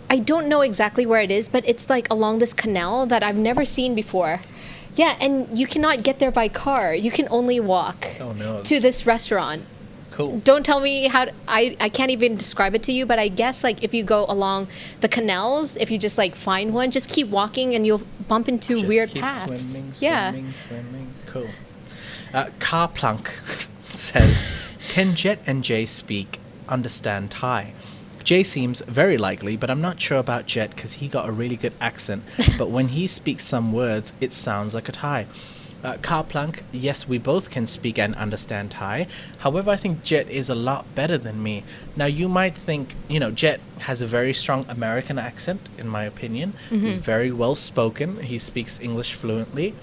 I don't know exactly where it is, but it's like along this canal that I've never seen before. Yeah, and you cannot get there by car. You can only walk Oh no. to this restaurant. Cool. Don't tell me how I can't even describe it to you, but I guess like if you go along the canals, if you just like find one, just keep walking and you'll bump into Just weird keep paths. Swimming. Yeah. Cool. Carplunk says, can Jet and Jay understand Thai? Jay seems very likely, but I'm not sure about Jet because he got a really good accent. But when he speaks some words, it sounds like a Thai. Carplunk, yes, we both can speak and understand Thai. However, I think Jet is a lot better than me. Now, you might think, Jet has a very strong American accent, in my opinion. He's very well spoken. He speaks English fluently.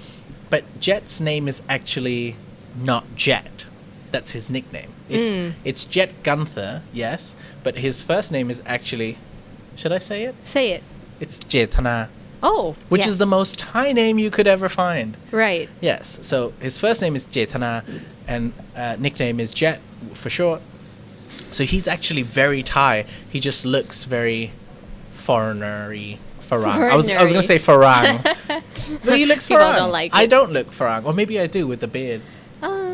But Jet's name is actually not Jet. That's his nickname. It's Jet Gunther, yes, but his first name is actually, should I say it? Say it. It's Jetana, Oh, which yes. is the most Thai name you could ever find. Right. Yes, so his first name is Jetana, and nickname is Jet for short. So he's actually very Thai. He just looks very foreignery. Farang. I was going to say Farang. But he looks People Farang. don't like I it. don't look Farang. Or maybe I do with the beard.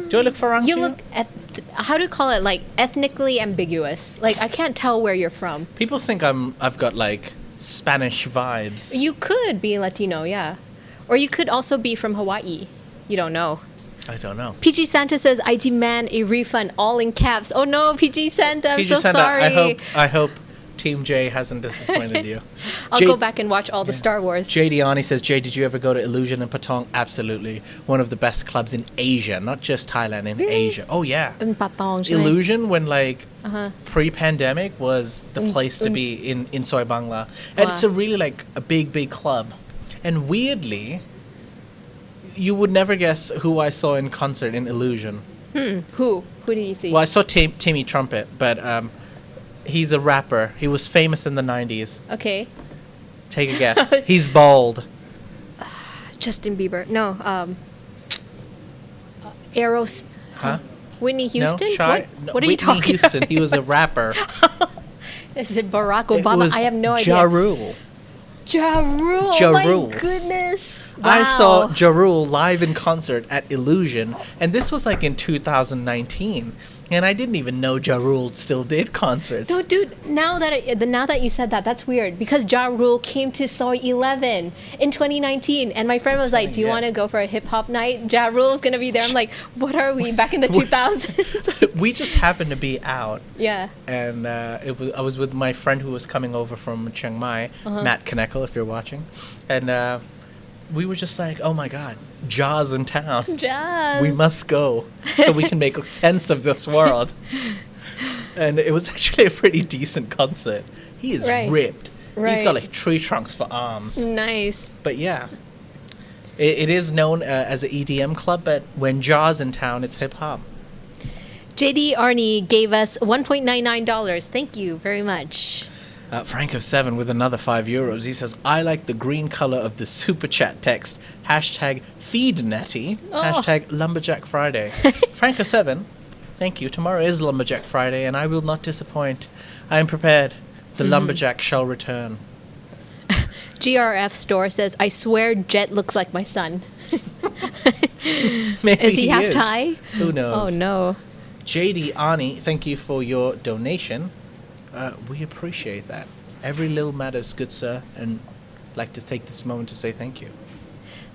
Do I look Farang You to look at how do you call it? Like ethnically ambiguous. Like I can't tell where you're from. People think I've got like Spanish vibes. You could be Latino, yeah, or you could also be from Hawaii. You don't know. I don't know. PG Santa says, "I demand a refund," all in caps. Oh no, PG Santa, I'm PG so Santa, sorry. I hope Team J hasn't disappointed you. I'll Jay- go back and watch all the Star Wars. Jay Diani says, Jay, did you ever go to Illusion in Patong? Absolutely. One of the best clubs in Asia, not just Thailand, in Asia. Oh, yeah. In Patong,ใช่ไหม? Illusion, when like pre-pandemic, was the place to be in Soy Bangla. And Wow. it's a really like a big club. And weirdly, you would never guess who I saw in concert in Illusion. Who did you see? Well, I saw Timmy Trumpet, but he's a rapper. He was famous in the 90s. Okay, Take a guess. He's bald. Justin Bieber. No, Eros. Huh? Whitney Houston? No, Shy? No, What are you Whitney talking Houston. He was a rapper. Is it Barack It Obama? was I have no Ja idea. Rule. Ja Rule. Ja Oh my Rule. goodness. I saw Wow. Ja Rule live in concert at Illusion, and this was like in 2019, and I didn't even know Ja Rule still did concerts. No, dude. Now that you said that, that's weird because Ja Rule came to Soy 11 in 2019, and my friend was like, "Do you Yeah. want to go for a hip hop night? Ja Rule's gonna be there." I'm like, "What are we back in the 2000s?" We just happened to be out, Yeah. and I was with my friend who was coming over from Chiang Mai, Matt Kaneko, if you're watching, and we were just like, "Oh my God, Ja's in town. Jazz. We must go so we can make sense of this world." And it was actually a pretty decent concert. He is Right. ripped. He's Right. got like tree trunks for arms. Nice. But yeah, it is known as an EDM club, but when Ja's in town, it's hip hop. JD Arnie gave us $1.99. Thank you very much. Franco7 with another €5. He says, "I like the green color of the super chat text. Hashtag feed Natty. Oh. Hashtag Lumberjack Friday." Franco7, thank you. Tomorrow is Lumberjack Friday, and I will not disappoint. I am prepared. The lumberjack shall return. GRF Store says, "I swear Jet looks like my son." Maybe Is he half is. Thai? Who knows? Oh no. JD Ani, thank you for your donation. We appreciate that. Every little matters, good sir, and like to take this moment to say thank you.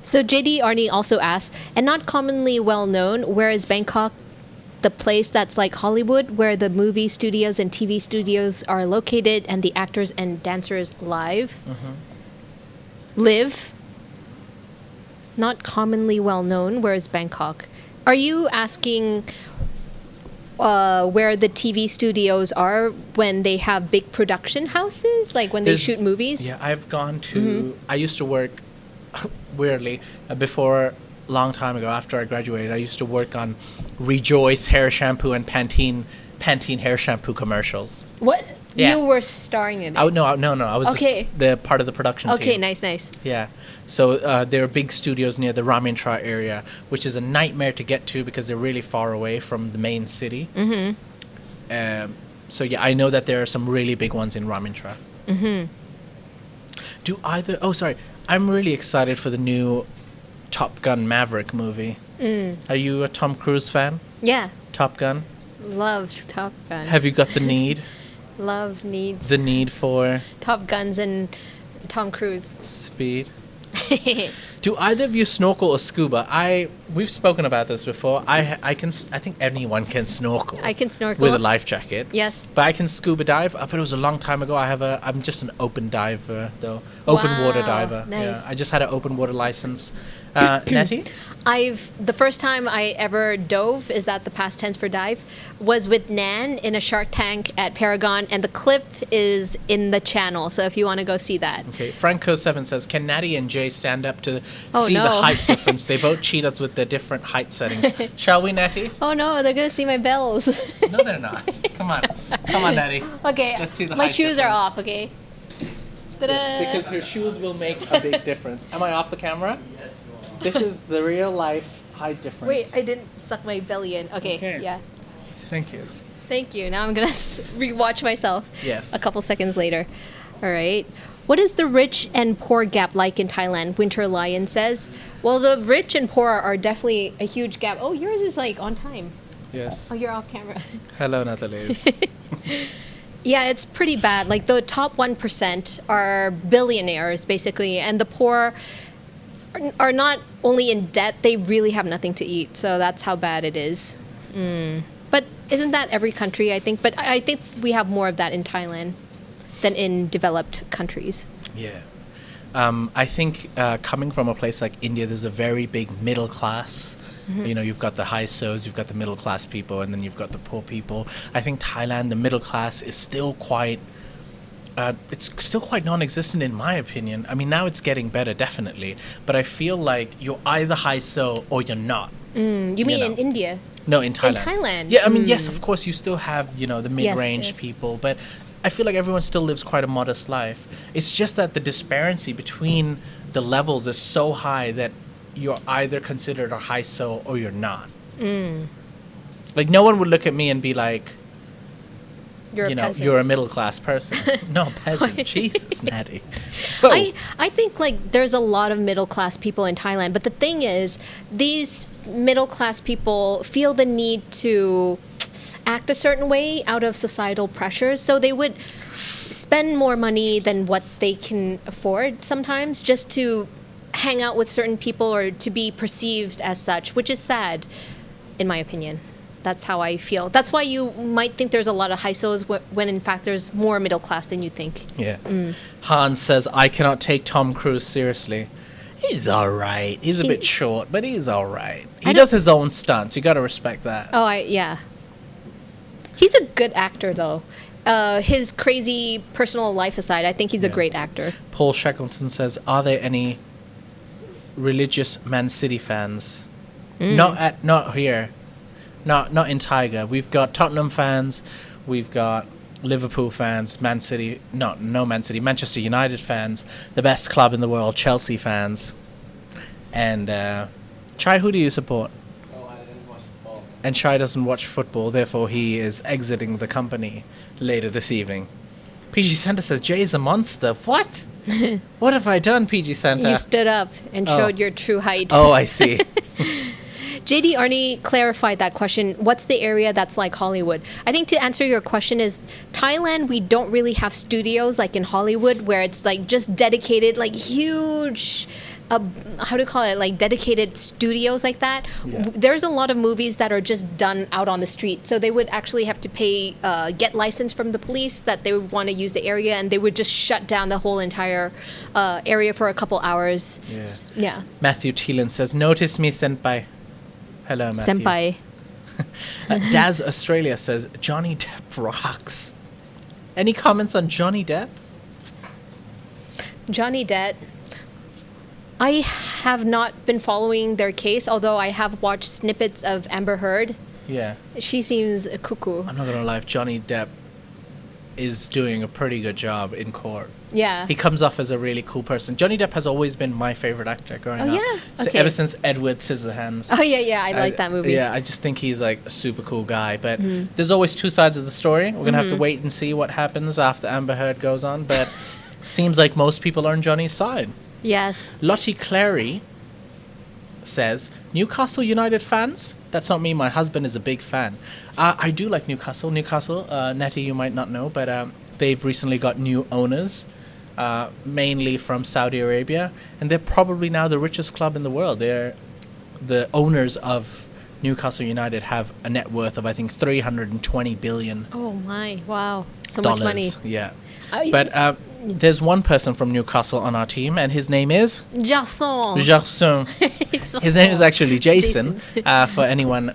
So JD Arnie also asks, and not commonly well known, where is Bangkok, the place that's like Hollywood, where the movie studios and TV studios are located and the actors and dancers live? Live? Not commonly well known, where is Bangkok? Are you asking where the TV studios are when they have big production houses, like when they shoot movies? Yeah, I've gone to. I used to work, weirdly, before, long time ago, after I graduated, I used to work on Rejoice hair shampoo and Pantene hair shampoo commercials. What? Yeah. You were starring in it? No. I was Okay. the part of the production Okay, team. nice. Yeah. So there are big studios near the Ramintra area, which is a nightmare to get to because they're really far away from the main city. So yeah, I know that there are some really big ones in Ramintra. I'm really excited for the new Top Gun Maverick movie. Are you a Tom Cruise fan? Yeah. Top Gun? Loved Top Gun. Have you got the need? Love needs The need for Top Guns and Tom Cruise. speed? Do either of you snorkel or scuba? We've spoken about this before. I think anyone can snorkel. I can snorkel. with a life jacket. Yes. But I can scuba dive. But it was a long time ago. I'm just an open diver though. Open water Wow, diver. nice. Yeah. I just had an open water license. Nettie? The first time I ever dove, is that the past tense for dive, was with Nan in a Shark Tank at Paragon, and the clip is in the channel. So if you want to go see that. Okay. Franco7 says, "Can Natty and Jay stand up to Oh, see the no. height difference? They both cheat us with their different height settings. Shall we, Natty?" Oh no, they're gonna see my bells. No, they're not. Come on, Natty. Okay, Let's see the my height shoes are difference. off. Okay. Ta-da. Because her shoes will make a big difference. Am I off the camera? Yes, you are. This is the real life height difference. Wait, I didn't suck my belly in. Okay, Okay. yeah. Thank you. Thank you. Now I'm gonna rewatch myself. Yes. A couple seconds later. All right. What is the rich and poor gap like in Thailand? Winter Lion says. Well, the rich and poor are definitely a huge gap. Oh, yours is like on time. Yes. Oh, you're off camera. Hello, Natalie. Yeah, it's pretty bad. Like the top 1% are billionaires basically, and the poor are not only in debt, they really have nothing to eat. So that's how bad it is. But isn't that every country, I think? But I think we have more of that in Thailand than in developed countries. Yeah. I think coming from a place like India, there's a very big middle class. You know, you've got the high so's, you've got the middle class people, and then you've got the poor people. I think Thailand, the middle class, is still quite non-existent in my opinion. I mean, now it's getting better, definitely. But I feel like you're either high so or you're not. You mean know. in India? No, in Thailand. Thailand? Yeah, I mean, yes, of course, you still have, the mid-range yes. people, but I feel like everyone still lives quite a modest life. It's just that the disparity between the levels is so high that you're either considered a high so or you're not. Like, no one would look at me and be like, You're a peasant. you're a middle class person. No, peasant. Jesus, Natty. I think like there's a lot of middle class people in Thailand, but the thing is, these middle class people feel the need to act a certain way out of societal pressures, so they would spend more money than what they can afford sometimes just to hang out with certain people or to be perceived as such, which is sad, in my opinion. That's how I feel. That's why you might think there's a lot of hysos when in fact there's more middle class than you think. Yeah. Hans says, I cannot take Tom Cruise seriously. He's all right. He's a bit short, but he's all right. He does his own stunts. You got to respect that. Oh, yeah. He's a good actor, though. His crazy personal life aside, I think he's a great actor. Paul Shackleton says, are there any religious Man City fans? Not here. Not in Thaiger. We've got Tottenham fans. We've got Liverpool fans. Man City. No Man City. Manchester United fans. The best club in the world. Chelsea fans. And Chai, who do you support? I didn't watch football. And Chai doesn't watch football. Therefore, he is exiting the company later this evening. PG Santa says, Jay is a monster. What? What have I done, PG Santa? You stood up and showed your true height. Oh, I see. JD Arnie clarified that question. What's the area that's like Hollywood? I think to answer your question is Thailand, we don't really have studios like in Hollywood where it's like just dedicated, like huge, how do you call it, like dedicated studios like that. Yeah. There's a lot of movies that are just done out on the street. So they would actually have to pay, get license from the police that they would want to use the area, and they would just shut down the whole entire area for a couple hours. Yeah. Matthew Thielen says, notice me, senpai. Hello, Matthew. Senpai. Daz Australia says, Johnny Depp rocks. Any comments on Johnny Depp? Johnny Depp. I have not been following their case, although I have watched snippets of Amber Heard. Yeah. She seems cuckoo. I'm not going to lie, if Johnny Depp is doing a pretty good job in court. Yeah. He comes off as a really cool person. Johnny Depp has always been my favorite actor growing up. Yeah? So Okay. ever since Edward Scissorhands. Oh, yeah, I like that movie. Yeah, I just think he's like a super cool guy. But there's always two sides of the story. We're going to have to wait and see what happens after Amber Heard goes on. But seems like most people are on Johnny's side. Yes. Lottie Clary says, Newcastle United fans? That's not me. My husband is a big fan. I do like Newcastle. Natty, you might not know, but they've recently got new owners, mainly from Saudi Arabia, and they're probably now the richest club in the world. They're the owners of Newcastle United have a net worth of, I think, 320 billion. Oh, my. Wow. So dollars. much money. Yeah. But there's one person from Newcastle on our team, and his name is Jason. His name is actually Jason. For anyone,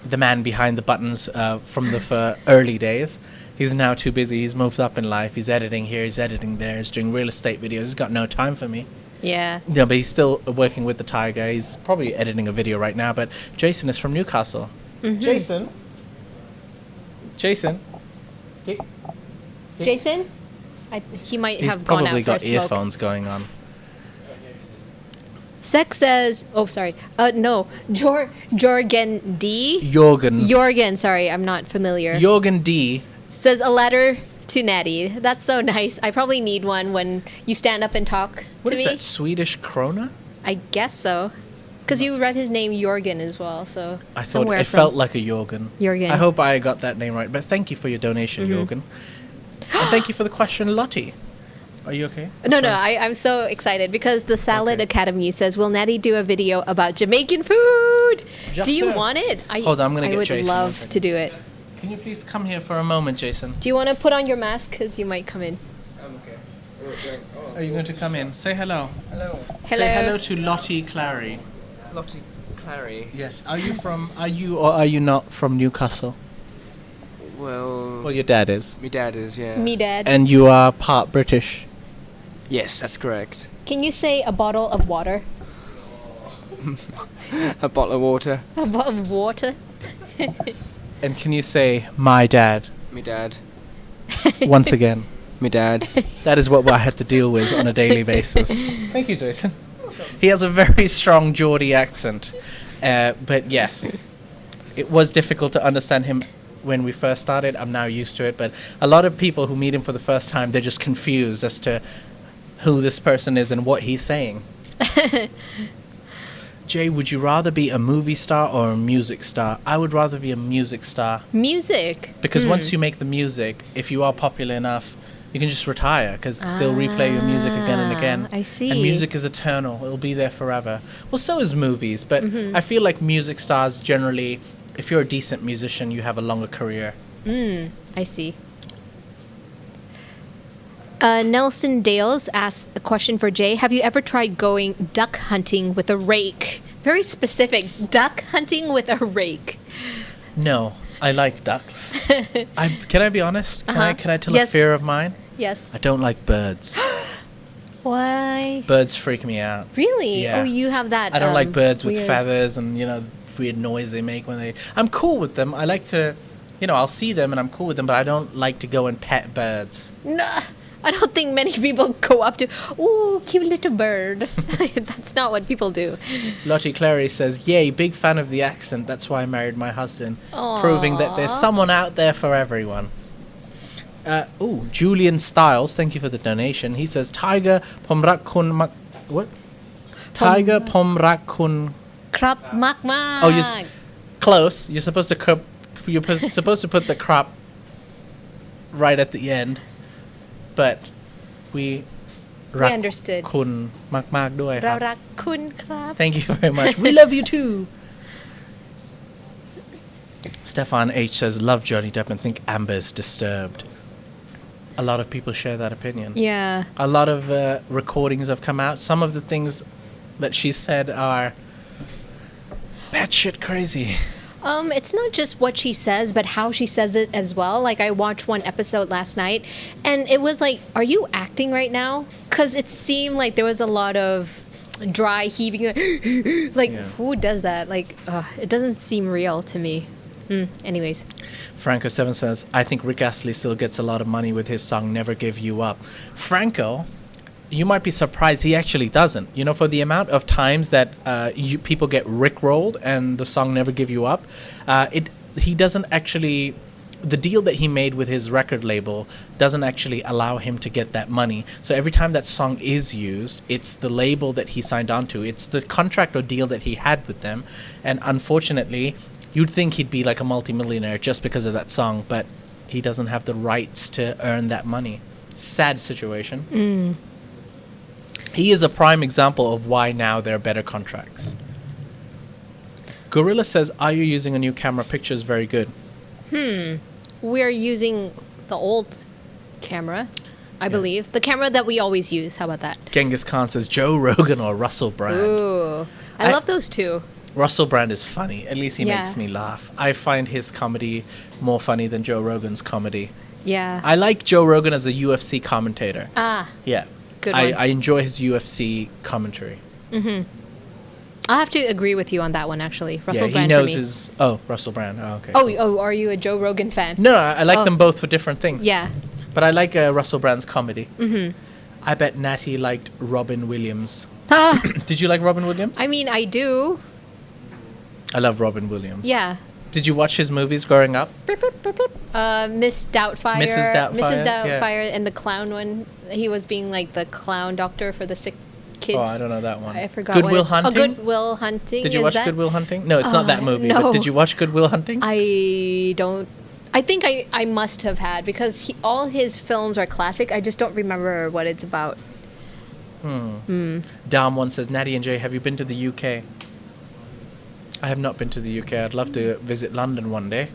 the man behind the buttons from the early days. He's now too busy. He's moved up in life. He's editing here. He's editing there. He's doing real estate videos. He's got no time for me. Yeah. Yeah, but he's still working with the Thaiger. He's probably editing a video right now. But Jason is from Newcastle. Jason. Jason. Jason? He might He's have gone out probably for a got smoke. earphones going on. Sex says, oh, sorry. No. Jorgen D. Jorgen, sorry, I'm not familiar. Jorgen D. Says a letter to Natty. That's so nice. I probably need one when you stand up and talk What to is me. that, Swedish krona? I guess so. Because you read his name Jorgen as well, so I thought somewhere it from felt like a Jorgen. Jorgen. I hope I got that name right. But thank you for your donation, Jorgen. And thank you for the question, Lottie. Are you okay? No, Sorry. I'm so excited because the Salad Academy says, will Natty do a video about Jamaican food? Do you Jason. want it? Hold on, I'm gonna I get would Jason. love to do it. Can you please come here for a moment, Jason? Do you want to put on your mask? Because you might come in. I'm okay. Are you going to come in? Say hello. Hello. Hello. Say hello to Lottie Clary. Lottie Clary. Yes. Are you or are you not from Newcastle? Well, Well, your dad is. my dad is, yeah. Me, Dad. And you are part British. Yes, that's correct. Can you say a bottle of water? A bottle of water. A bottle of water? And can you say my dad Me dad. once again? Me dad. That is what I had to deal with on a daily basis. Thank you, Jason. He has a very strong Geordie accent. But yes. it was difficult to understand him when we first started. I'm now used to it, but a lot of people who meet him for the first time, they're just confused as to who this person is and what he's saying. Jay, would you rather be a movie star or a music star? I would rather be a music star. Music. Because once you make the music, if you are popular enough, you can just retire because they'll replay your music again and again. I see. And music is eternal. It'll be there forever. Well, so is movies, but I feel like music stars generally, if you're a decent musician, you have a longer career. I see. Nelson Dales asks a question for Jay. Have you ever tried going duck hunting with a rake? Very specific. Duck hunting with a rake. No, I like ducks. Can I be honest? Can I tell a Yes. fear of mine? Yes. I don't like birds. Why? Birds freak me out. Really? Yeah. Oh, you have that. I don't like birds with weird- feathers and, weird noise they make when they... I'm cool with them. I like to, I'll see them and I'm cool with them, but I don't like to go and pet birds. Nah, I don't think many people go up to, ooh, cute little bird. That's not what people do. Lottie Clary says, yay, big fan of the accent. That's why I married my husband. Proving that there's someone out there for everyone. Julian Styles, thank you for the donation. He says, Thaiger Pomrak Kun Mak... What? Thaiger Pomrak Kun... Krap mak mak. Oh, close. You're supposed to supposed to put the crop right at the end. But we understood. Kun Mak Mak ด้วยค เรา รับ รักคุณครับ Thank you very much. We love you too. Stefan H says, love Johnny Depp and think Amber's disturbed. A lot of people share that opinion. Yeah. A lot of recordings have come out. Some of the things that she said are batshit crazy. It's not just what she says, but how she says it as well. Like, I watched one episode last night, and it was like, are you acting right now? Because it seemed like there was a lot of dry heaving. Like, who does that? Like, it doesn't seem real to me. Anyways. Franco7 says, I think Rick Astley still gets a lot of money with his song Never Give You Up. Franco, you might be surprised he actually doesn't. For the amount of times that people get rickrolled and the song Never Give You Up, he doesn't actually... The deal that he made with his record label doesn't actually allow him to get that money. So every time that song is used, it's the label that he signed on to. It's the contract or deal that he had with them. And unfortunately, you'd think he'd be like a multimillionaire just because of that song, but he doesn't have the rights to earn that money. Sad situation. He is a prime example of why now there are better contracts. Gorilla says, are you using a new camera? Picture is very good. We're using the old camera, I believe. The camera that we always use. How about that? Genghis Khan says, Joe Rogan or Russell Brand? Ooh. I love those two. Russell Brand is funny. At least he Yeah. makes me laugh. I find his comedy more funny than Joe Rogan's comedy. Yeah. I like Joe Rogan as a UFC commentator. Yeah. Good one. I enjoy his UFC commentary. I'll have to agree with you on that one, actually. Russell he Brand knows for me. his... Oh, Russell Brand. Oh, okay. Oh, are you a Joe Rogan fan? No, I like them both for different things. Yeah. But I like Russell Brand's comedy. I bet Natty liked Robin Williams. Did you like Robin Williams? I mean, I do. I love Robin Williams. Yeah. Did you watch his movies growing up? Miss Doubtfire. Mrs. Doubtfire, Mrs. Doubtfire and the clown one. He was being like the clown doctor for the sick kids. Oh, I don't know that one. I forgot Good what Will it's- Hunting? Oh, Good Will Hunting. Did you is watch that? Good Will Hunting? No, it's not that movie. no. But did you watch Good Will Hunting? I don't. I think I must have had because all his films are classic. I just don't remember what it's about. Dom1 says, Natty and Jay, have you been to the UK? I have not been to the UK. I'd love to visit London one day.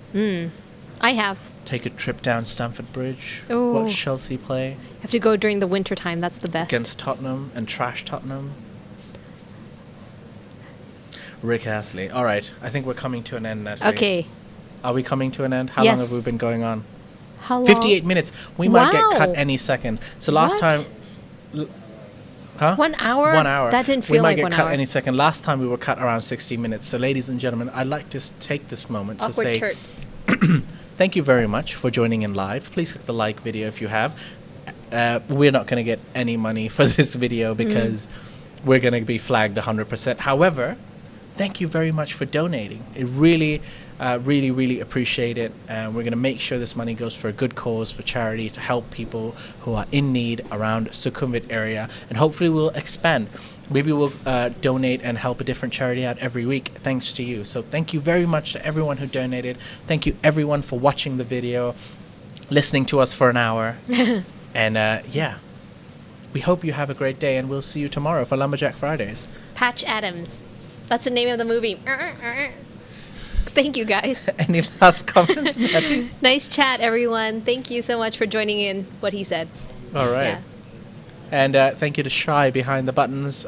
I have. Take a trip down Stamford Bridge. Ooh. Watch Chelsea play Have to go during the winter time. That's the best. against Tottenham and trash Tottenham. Rick Astley. All right. I think we're coming to an end, Natalie. Okay. Are we coming to an end? How long Yes. have we been going on? How long? 58 minutes. We might get cut Wow. any second. So last What? time... Huh? 1 hour? 1 hour. That didn't We feel might like get 1 cut hour. any second. Last time we were cut around 60 minutes. So ladies and gentlemen, I'd like to take this moment to Awkward say turts. thank you very much for joining in live. Please click the like video if you have. We're not going to get any money for this video because we're going to be flagged 100%. However, thank you very much for donating. It really, really appreciate it. And we're going to make sure this money goes for a good cause, for charity, to help people who are in need around Sukhumvit area. And hopefully we'll expand. Maybe we'll donate and help a different charity out every week, thanks to you. So thank you very much to everyone who donated. Thank you everyone for watching the video, listening to us for an hour. And yeah, we hope you have a great day, and we'll see you tomorrow for Lumberjack Fridays. Patch Adams. That's the name of the movie. Thank you, guys. Any last comments, Natty? Nice chat, everyone. Thank you so much for joining in what he said. All right. Yeah. And thank you to Shy behind the buttons.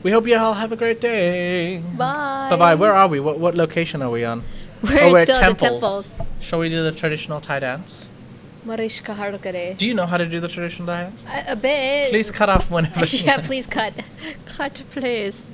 We hope you all have a great day. Bye. Bye-bye. Where are we? What location are we on? We're at still at the temples. Shall we do the traditional Thai dance? Marish kahar kare. Do you know how to do the traditional dance? A bit. Please cut off whenever. Yeah, please cut. Cut, please.